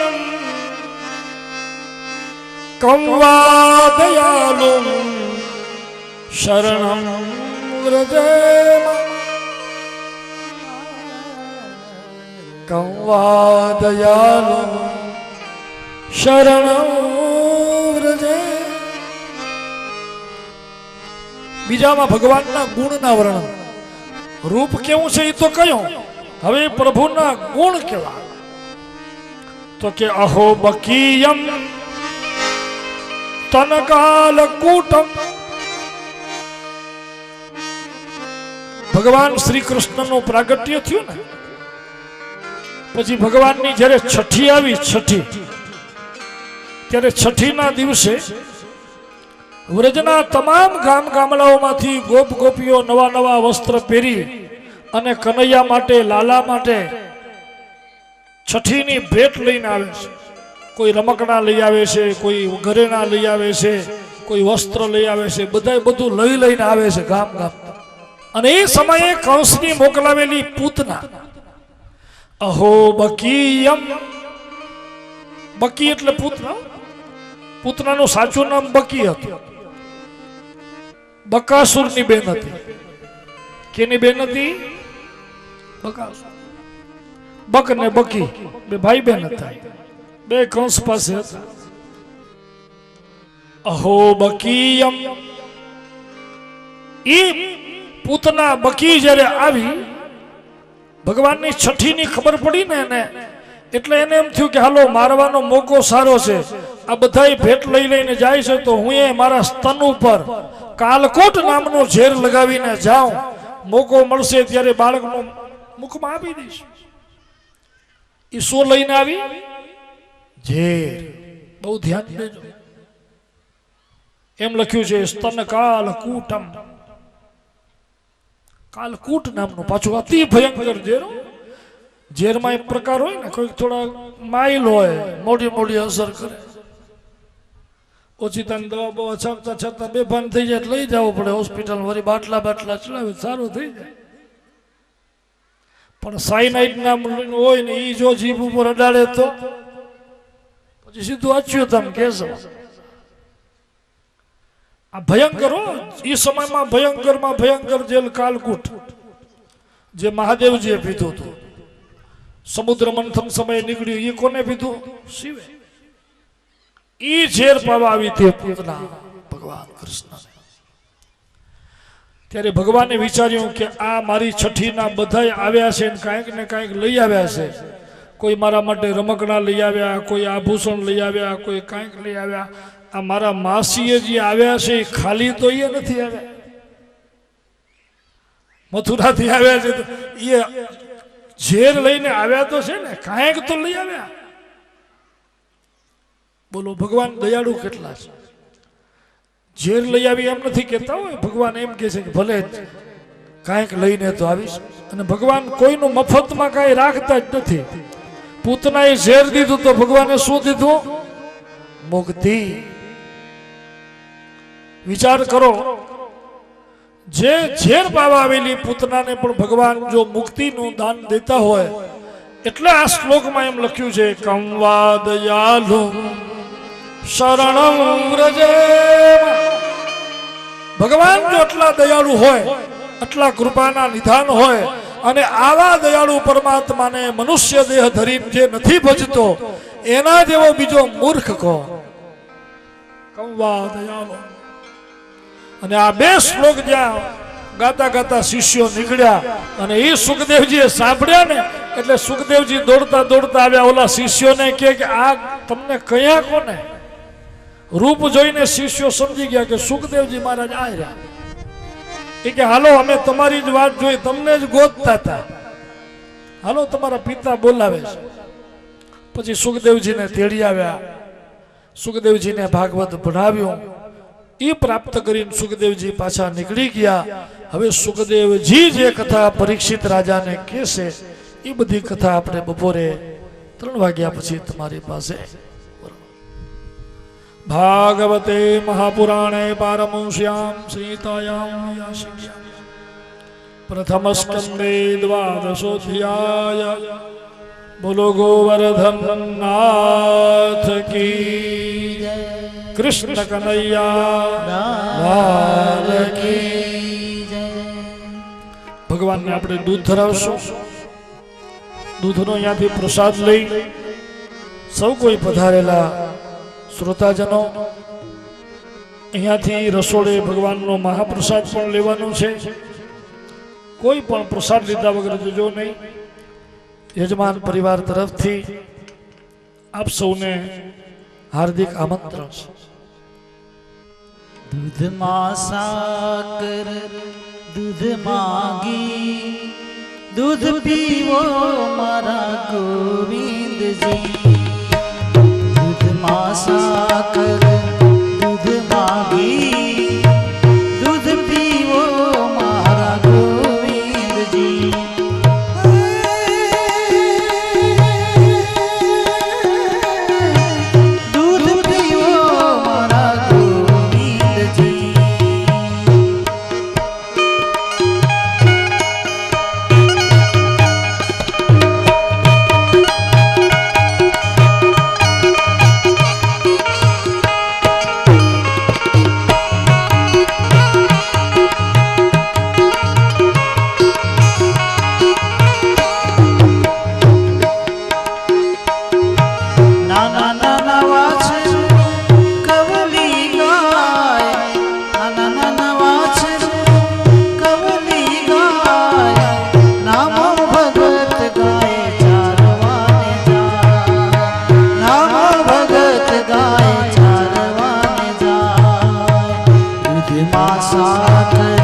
કંવાદયાલું શરણં વ્રજેમ. કંવાદયાલું શરણં વ્રજે. બીજામાં ભગવાનના ગુણના વર્ણન. રૂપ કેવું છે એ તો કયું, હવે પ્રભુના ગુણ કેવા? તો કે અહો બકીયમ તનકાલકૂટમ. ભગવાન શ્રી કૃષ્ણનું પ્રાગટ્ય થયું ને પછી ભગવાનની જ્યારે છઠ્ઠી આવી, ત્યારે છઠ્ઠીના દિવસે વ્રજના તમામ ગામડાઓમાંથી ગોપ ગોપીઓ નવા નવા વસ્ત્ર પહેરી અને કનૈયા માટે, લાલા માટે છઠ્ઠીની ભેટ લઈને આવે છે. કોઈ રમકડા લઈ આવે છે, કોઈ ઘરેણા લઈ આવે છે, કોઈ વસ્ત્ર લઈ આવે છે. બધા બધું લઈને આવે છે ગામ ગામ. અને એ સમયે કંસની મોકલાવેલી પૂતના, અહો બકીયમ, બકી એટલે પૂતના. પૂતનાનું સાચું નામ બકી હતું. બકાસુરની બેન હતી. કેની બેન હતી? બકાસુર. બક ને બકી બે ભાઈ બેન હતા, બે કંસ પાસે હતા. અહો બકીયમ, ઈ પૂતના બકી જ્યારે આવી, ભગવાનની છઠ્ઠીની ખબર પડી ને એને, એટલે એને એમ થયું કે હાલો મારવાનો મોકો સારો છે, આ બધાય ભેટ લઈ લઈને જાય છે તો હું એ મારા સ્તન ઉપર કાલકોટ નામનું ઝેર લગાવીને જાઉં, મોકો મળશે ત્યારે બાળકનો મુખમાં આપી દઈશ. એ શું લઈને આવી? ઝેર. બહુ ધ્યાન દેજો, એમ લખ્યું છે સ્તન કાલકૂટમ. કાલકૂટ નામનું પાછું અતિ ભયંકર ઝેર. ઝેરમાં એક પ્રકાર હોય ને, કોઈક થોડા માઇલ હોય, મોટી મોટી અસર કરે. ઓછીતાની દવા બવા છાપતા છતાં બેભાન થઈ જાય, લઈ જવું પડે હોસ્પિટલ, વળી બાટલા બાટલા ચડાવે, સારું થઈ જાય. પણ સાયનાઇડ નામનું હોય ને, એ જો જીભ ઉપર અડાડે તો પછી સીધું આચ્યું તમે કહેશો. આ ભયંકર હો, એ સમયમાં ભયંકરમાં ભયંકર જેલ કાલકૂટ, જે મહાદેવજીએ પીધું હતું. સમુદ્ર મંથન સમયે નીકળ્યું, એ કોને પીધું? શિવે. ઈ ઝેર પાવા આવી તે પૂતના ભગવાન કૃષ્ણ. ત્યારે ભગવાને વિચાર્યું કે આ મારી છઠ્ઠીના બધાય આવ્યા છે ને કાંઈક ને કાંઈક લઈ આવ્યા છે. કોઈ મારા માટે રમકડા લઈ આવ્યા, કોઈ આભૂષણ લઈ આવ્યા, કોઈ કાંઈક લઈ આવ્યા. આ મારા માસીએ જે આવ્યા છે એ ખાલી તો એ નથી આવ્યા, મથુરાથી આવ્યા છે, એ ઝેર લઈને આવ્યા તો છે ને, કાંઈક તો લઈ આવ્યા. બોલો ભગવાન દયાળુ કેટલા છે. ઝેર લઈ આવી એમ નથી કહેતા હોય, ભગવાન એમ કહે છે કે ભલે કાંઈક લઈને તો આવીશ. અને ભગવાન કોઈનું મફતમાં કાંઈ રાખતા જ નથી. પૂતનાએ ઝેર દીધું તો ભગવાને શું દીધું? મુક્તિ. વિચાર કરો, જે ઝેર પાવા આવેલી પૂતનાને પણ ભગવાન જો મુક્તિનું દાન દેતા હોય, એટલે આ શ્લોકમાં એમ લખ્યું છે કંવા દયાલુ શરણં વ્રજે. ભગવાન જો આટલા દયાળુ હોય, આટલા કૃપાના નિધાન હોય, અને આવા દયાળુ પરમાત્માને મનુષ્ય દેહ ધરીને જે નથી ભજતો, એના જેવો બીજો મૂર્ખ કો. કંવા દયાલુ. અને આ બે શ્લોક જ્યાં ગાતા ગાતા શિષ્યો નીકળ્યા, અને એ સુખદેવજીએ સાંભળ્યા ને, એટલે સુખદેવજી દોડતા દોડતા આવ્યા ઓલા શિષ્યોને કે આ તમને કયા કોને? રૂપ જોઈને શિષ્યો સમજી ગયા કે સુખદેવજી મહારાજ આવ્યા. એ કે હાલો અમે તમારી જ વાત જોઈ, તમને જ ગોતતા હતા, હાલો તમારા પિતા બોલાવે છે. પછી સુખદેવજીને તેડી આવ્યા, સુખદેવજીને ભાગવત ભણાવ્યું. એ પ્રાપ્ત કરીને સુખદેવજી પાછા નીકળી ગયા. હવે સુખદેવજી જે કથા પરીક્ષિત રાજાને કહેશે, એ બધી કથા આપણે બપોરે 3 વાગ્યા પછી તમારી પાસે. ભાગવતે મહાપુરાણે પારમંસ્યામ સીતાયામ પ્રથમ સ્કંદે દ્વાદશોધ્યાય. બોલો ગોવર્ધન નાથ કી જય. કૃષ્ણ કનૈયા લાલ કી જય. ભગવાનને આપણે દૂધ ધરાવશું. દૂધનો અહીંયાથી પ્રસાદ લઈ સૌ કોઈ પધારેલા શ્રોતાજનો અહીંયાથી રસોડે ભગવાનનો મહાપ્રસાદ પણ લેવાનો છે. કોઈ પણ પ્રસાદ લીધા વગર જજો નહીં. યજમાન પરિવાર તરફથી આપ સૌને હાર્દિક આમંત્રણ છે. દૂધમાં સાકર દૂધમાં ઘી, દૂધ પીવો મારા ગોવિંદજી. દૂધમાં સાકર દૂધમાં ઘી, દૂધ પીવો મારા ગોવિંદજી. દૂધમાં સાકર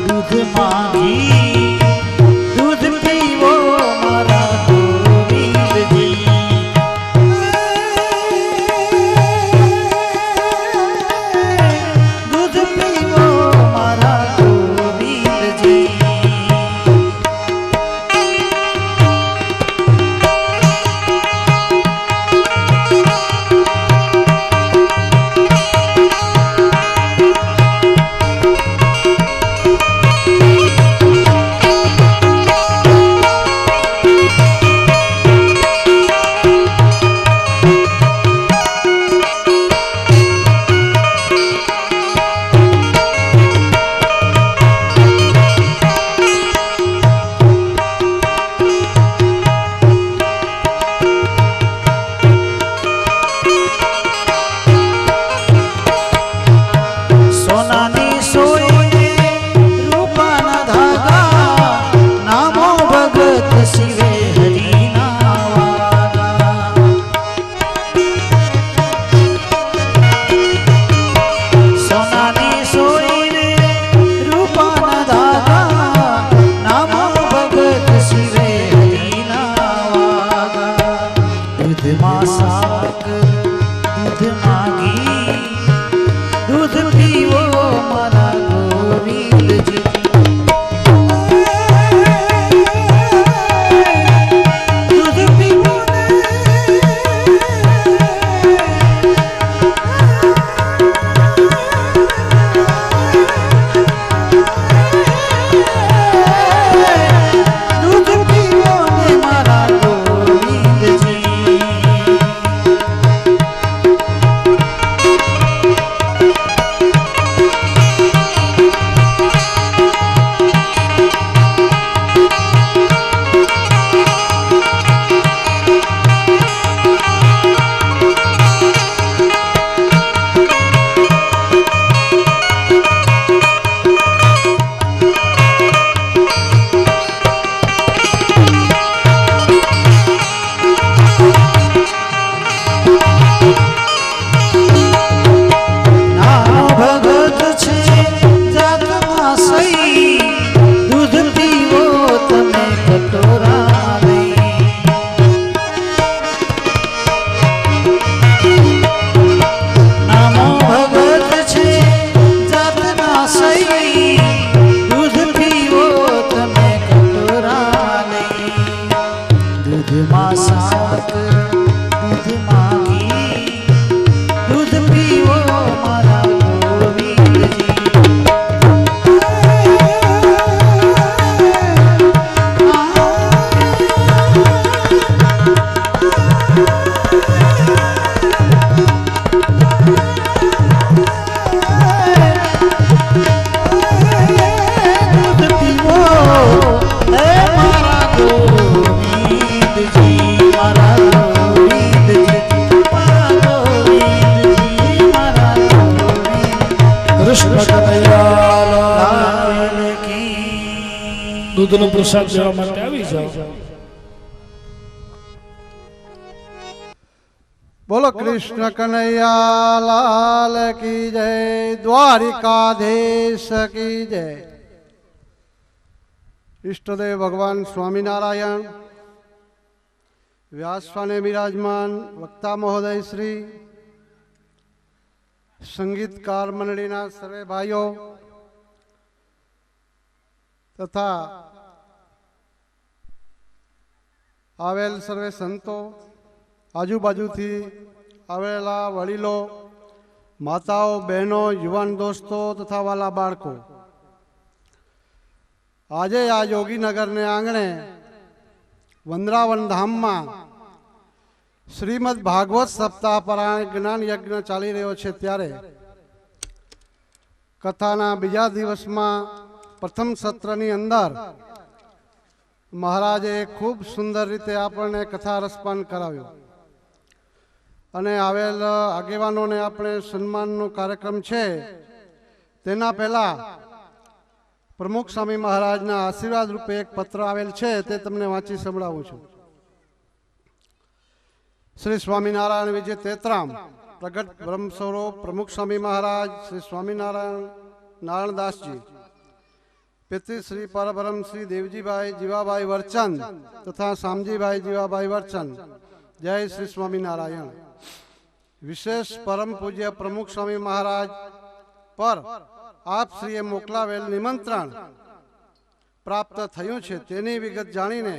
દૂધ માંગી દૂધ પીવો મારા ગોવિંદજી દૂધ પીવો મારા ગોવિંદજી દૂધનો પ્રસાદ લેવા માટે આવી જાઓ. બોલો કૃષ્ણ કનૈયા લાલ કી જય, દ્વારિકાધીશ કી જય. ઈષ્ટદેવ ભગવાન સ્વામિનારાયણ, વ્યાસસ્થાને બિરાજમાન વક્તા મહોદય શ્રી, સંગીતકાર મંડળીના સર્વે ભાઈઓ તથા આવેલ સર્વે સંતો, આજુબાજુથી આવેલા વડીલો, માતાઓ, બહેનો, યુવાન દોસ્તો તથા વાલા બાળકો, આજે આ યોગીનગરને આંગણે વંદરાવન ધામમાં શ્રીમદ ભાગવત સપ્તાહ પરાયણ જ્ઞાન યજ્ઞ ચાલી રહ્યો છે. ત્યારે કથાના બીજા દિવસમાં પ્રથમ સત્રની અંદર મહારાજે ખૂબ સુંદર રીતે આપણને કથા રસપાન કરાવ્યો અને આવેલ આગેવાનોને આપણે સન્માનનો કાર્યક્રમ છે. તેના પહેલા પ્રમુખ સ્વામી મહારાજના આશીર્વાદ રૂપે એક પત્ર આવેલ છે, તે તમને વાંચી સંભળાવું છું. શ્રી સ્વામિનારાયણ વિજય 33 પ્રગટ બ્રહ્મ સ્વરૂપ પ્રમુખ સ્વામી મહારાજ શ્રી સ્વામિનારાયણ નારણદાસજી, પિતૃશ્રી પરબ્રહ્મ શ્રી દેવજીભાઈ જીવાભાઈ વરચંદ તથા શામજીભાઈ જીવાભાઈ વરચંદ. જય શ્રી સ્વામિનારાયણ. વિશેષ પરમ પૂજ્ય પ્રમુખ સ્વામી મહારાજ પર આપ શ્રીએ મોકલાવેલ નિમંત્રણ પ્રાપ્ત થયું છે તેની વિગત જાણીને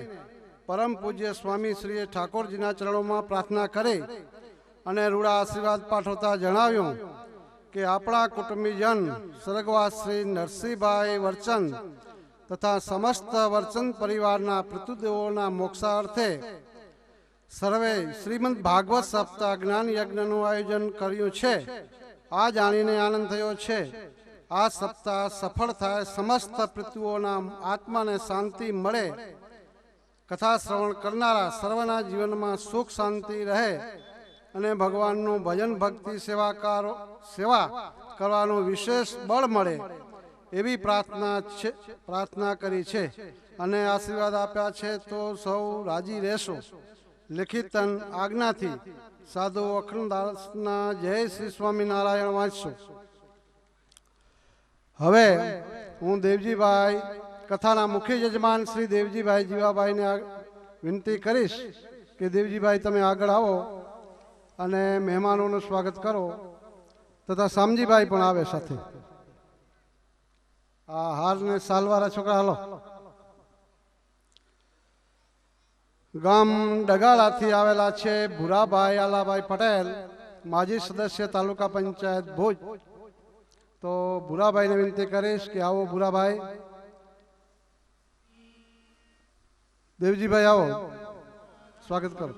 પરમ પૂજ્ય સ્વામી શ્રીએ ઠાકોરજીના ચરણોમાં પ્રાર્થના કરી અને રૂડા આશીર્વાદ પાઠવતા જણાવ્યું કે આપણા કુટુંબીજન સ્વર્ગવાસ શ્રી નરસિંહભાઈ વરચંદ તથા સમસ્ત વરચંદ પરિવારના પિતૃદેવોના મોક્ષાર્થે સર્વે શ્રીમદ ભાગવત સપ્તાહ જ્ઞાન યજ્ઞનું આયોજન કર્યું છે. આ જાણીને આનંદ થયો છે. આ સપ્તાહ સફળ થાય, સમસ્ત પિતૃઓના આત્માને શાંતિ મળે, કથા શ્રવણ કરનારા સર્વના જીવનમાં સુખ શાંતિ રહે અને ભગવાનનું ભજન ભક્તિ સેવા કરવાનું વિશેષ બળ મળે એવી પ્રાર્થના કરી છે અને આશીર્વાદ આપ્યા છે. તો સૌ રાજી રહેશો. લિખિતન આજ્ઞાથી સાધુ અખંડદાસના જય શ્રી સ્વામિનારાયણ વાંચશો. હવે હું દેવજીભાઈ કથાના મુખ્ય યજમાન શ્રી દેવજીભાઈ જીવાભાઈને વિનંતી કરીશ કે દેવજીભાઈ તમે આગળ આવો અને મહેમાનોનું સ્વાગત કરો તથા શામજીભાઈ પણ આવે સાથે. આ હારને સાલવાળા છોકરા હાલો. ગામ ડગાળાથી આવેલા છે ભૂરાભાઈ આલાભાઈ પટેલ, માજી સદસ્ય તાલુકા પંચાયત ભુજ. તો ભૂરાભાઈને વિનંતી કરીશ કે આવો ભૂરાભાઈ. દેવજીભાઈ આવો, સ્વાગત કરો.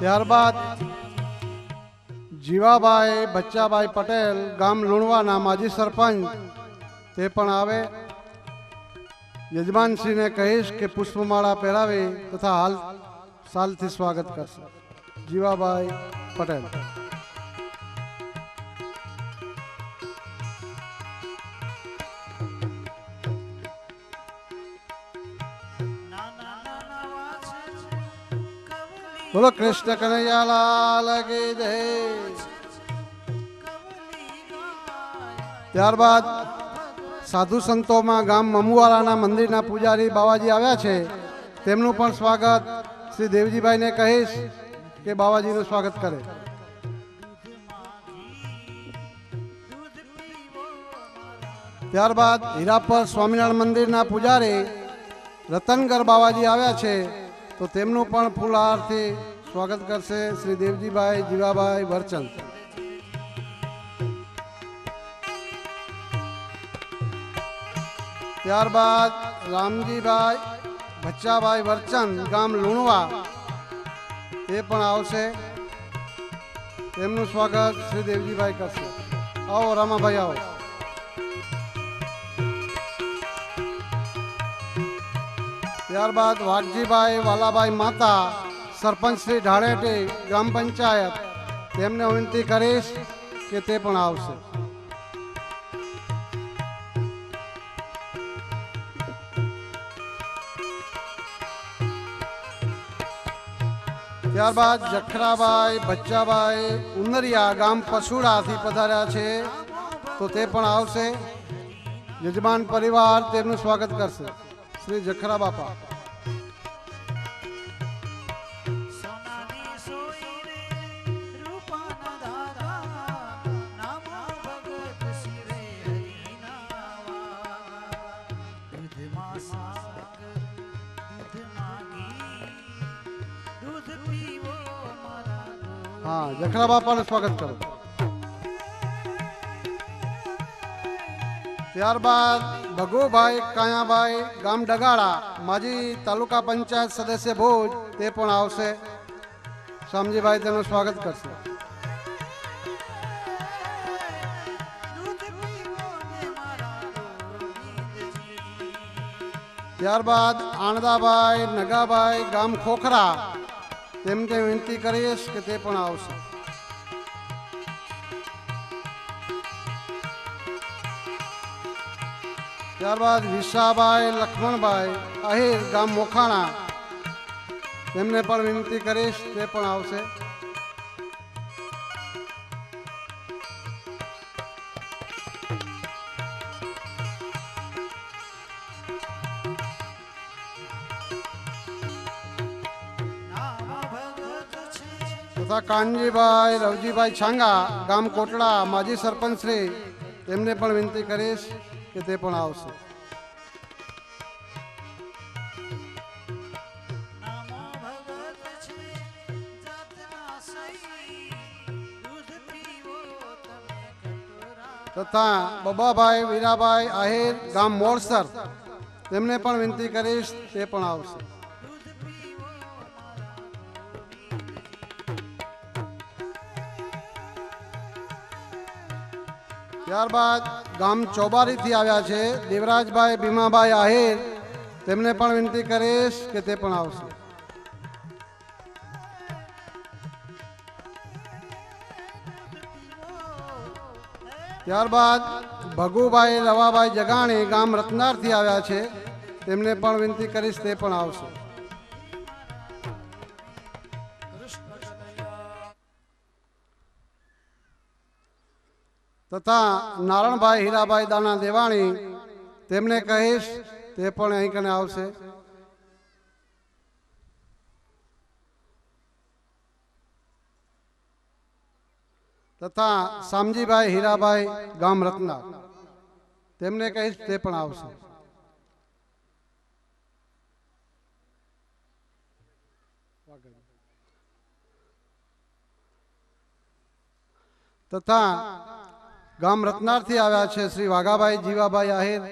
ત્યારબાદ જીવાભાઈ બચ્ચાભાઈ પટેલ ગામ લુણવાના માજી સરપંચ તે પણ આવે. યજમાનશ્રીને કહીશ કે પુષ્પમાળા પહેરાવી તથા હાલ સાલથી સ્વાગત કરશે. જીવાભાઈ પટેલ. બોલો કૃષ્ણ કનૈયાલાલ કી જય. ત્યારબાદ સાધુ સંતોમાં ગામ મમુવાલાના મંદિરના પૂજારી બાવાજી આવ્યા છે, તેમનું પણ સ્વાગત શ્રી દેવજીભાઈને કહીશ કે બાવાજીનું સ્વાગત કરે. ત્યારબાદ હીરાપર સ્વામિનારાયણ મંદિરના પૂજારી રતનગર બાવાજી આવ્યા છે, તો તેમનું પણ ફૂલહારથી સ્વાગત કરશે શ્રી દેવજીભાઈ જીવાભાઈ વરચંદ. ત્યારબાદ રામજીભાઈ ભચ્ચાભાઈ વરચંદ ગામ લુણવા એ પણ આવશે, તેમનું સ્વાગત શ્રી દેવજીભાઈ કરશે. આવો રામાભાઈ આવો. ત્યારબાદ વાઘજીભાઈ વાલાભાઈ માતા સરપંચ શ્રી ઢાળેટી ગ્રામ પંચાયત, તેમને વિનંતી કરીશ કે તે પણ આવશે. ત્યારબાદ જખરાભાઈ બચ્ચાભાઈ ઉનરિયા ગામ પશુડાથી પધાર્યા છે, તો તે પણ આવશે. યજમાન પરિવાર તેમનું સ્વાગત કરશે શ્રી જખરા બાપા. હા, જખરા બાપાનું સ્વાગત કરો. ત્યારબાદ ભગુભાઈ કાયાભાઈ ગામ ડગાળા માજી તાલુકા પંચાયત સદસ્ય ભુજ, તે પણ આવશે. શામજીભાઈ તેનું સ્વાગત કરશે. ત્યારબાદ આણદાભાઈ નગાભાઈ ગામ ખોખરા, તેમને વિનંતી કરીશ કે તે પણ આવશે. ત્યારબાદ વિશાભાઈ લક્ષ્મણભાઈ આહિર ગામ મોખાણા, તેમને પણ વિનંતી કરીશ, તે પણ આવશે. તથા કાનજીભાઈ રવજીભાઈ છાંગા ગામ કોટડા માજી સરપંચ શ્રી, તેમને પણ વિનંતી કરીશ કે તે પણ આવશે. તથા બબાભાઈ વીરાભાઈ આહિર ગામ મોરસર, તેમને પણ વિનંતી કરીશ, તે પણ આવશે. ત્યારબાદ ગામ ચોબારીથી આવ્યા છે દેવરાજભાઈ ભીમાભાઈ આહિર, તેમને પણ વિનંતી કરીશ કે તે પણ આવશે. ત્યારબાદ ભગુભાઈ રવાભાઈ જગાણી ગામ રત્નારથી આવ્યા છે, તેમને પણ વિનંતી કરીશ, તે પણ આવશે. તથા નારણભાઈ હીરાભાઈ દાના દેવાણી, તેમને કહીશ, તે પણ અહીં કને આવશે. તથા શામજીભાઈ હીરાભાઈ ગામ રત્ના, તેમને કહીશ, તે પણ આવશે. તથા ગામ રત્નારથી આવ્યા છે શ્રી વાઘાભાઈ જીવાભાઈ આહિર,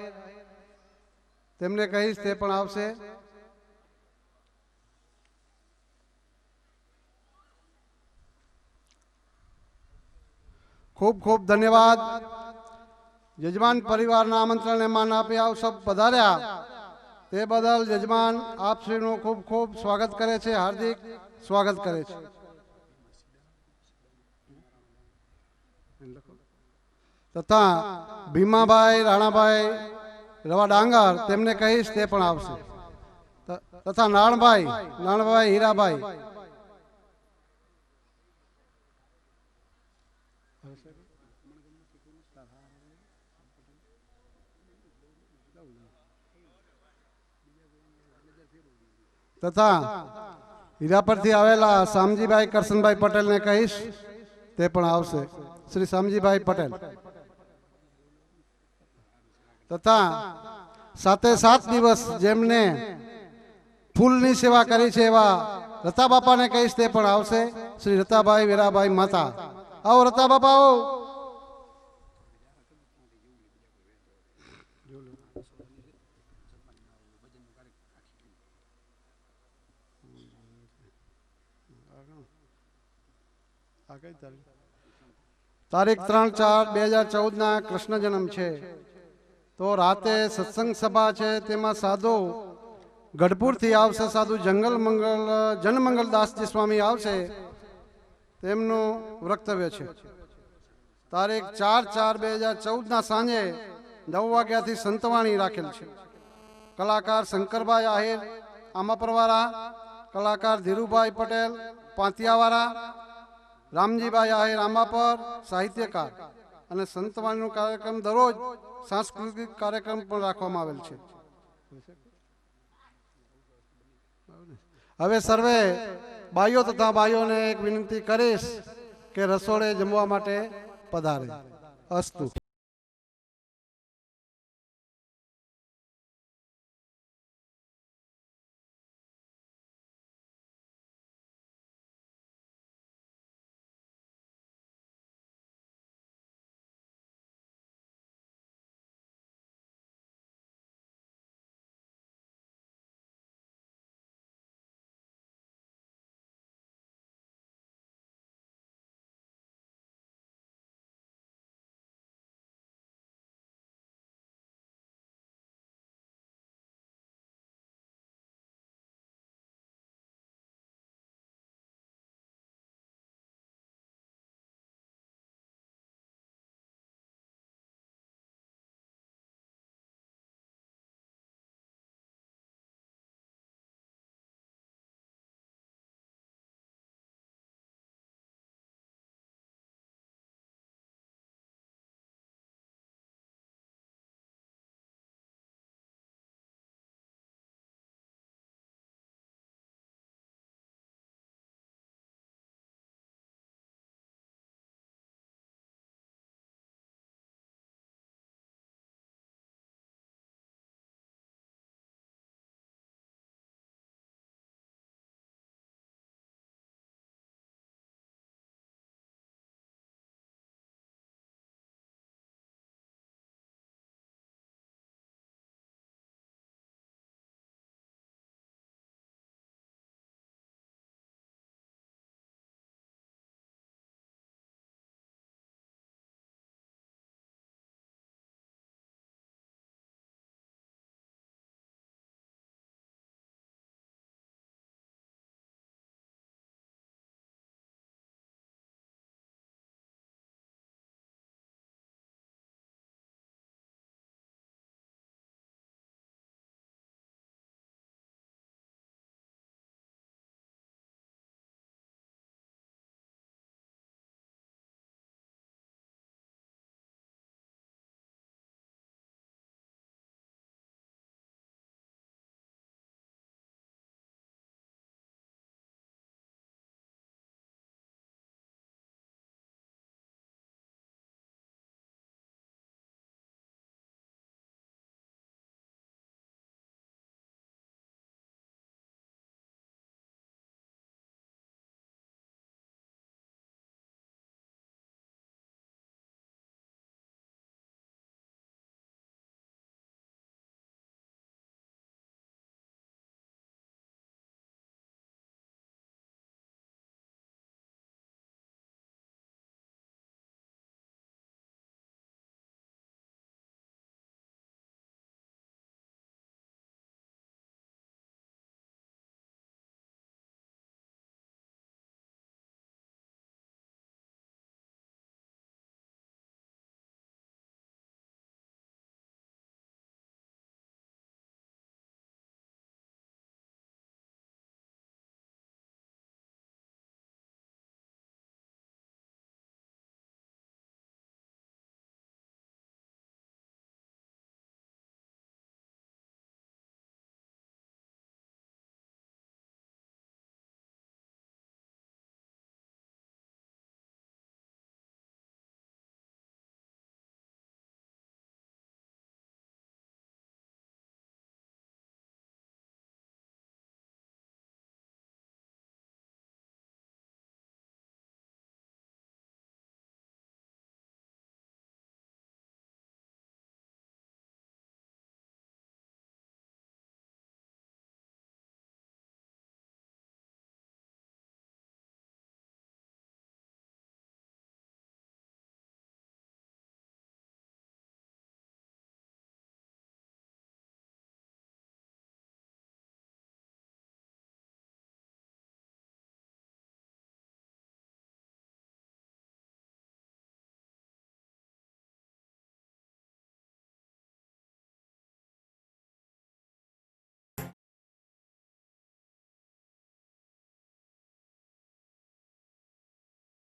તેમને કહીશ, તે પણ આવશે. ખૂબ ખૂબ ધન્યવાદ. યજમાન પરિવારના આમંત્રણને માન આપી આપ સૌ પધાર્યા, તે બદલ યજમાન આપશ્રીનું ખૂબ ખૂબ સ્વાગત કરે છે, હાર્દિક સ્વાગત કરે છે. તથા ભીમાભાઈ રાણાભાઈ રવા ડાંગર, તેમને કહીશ, તે પણ આવશે. તથા નારણભાઈ હીરાભાઈ, તથા હીરાપરથી આવેલા શામજીભાઈ કરશનભાઈ પટેલને કહીશ, તે પણ આવશે. શ્રી શામજીભાઈ પટેલ. તથા 7 દિવસ જેમને ફૂલની સેવા કરી છે એવા રતા બાપાને કહીશ, તે પણ આવશે. શ્રી રતાભાઈ વીરાભાઈ માતા, આવો રતા બાપા, આવો. તારીખ 3/4/2014 કૃષ્ણ જન્મ છે, તો રાતે સત્સંગ સભા છે, તેમાં સાધુ ગઢપુરથી આવશે, સાધુ જનમંગલ દાસજી સ્વામી આવશે, તેમનું વક્તવ્ય છે. તારીખ 4/4/2014 સાંજે 9 વાગ્યાથી સંતવાણી રાખેલ છે. કલાકાર શંકરભાઈ આહિર આમાપરવાળા, કલાકાર ધીરુભાઈ પટેલ પાંતિયાવાળા, રામજીભાઈ આહિર આમાપર સાહિત્યકાર, અને સંતવાણીનો કાર્યક્રમ દરરોજ સાંસ્કૃતિક કાર્યક્રમ પણ રાખવામાં આવેલ છે. હવે સર્વે બાઈઓ તથા ભાઈઓને એક વિનંતી કરીશ કે રસોડે જમવા માટે પધારે. અસ્તુ.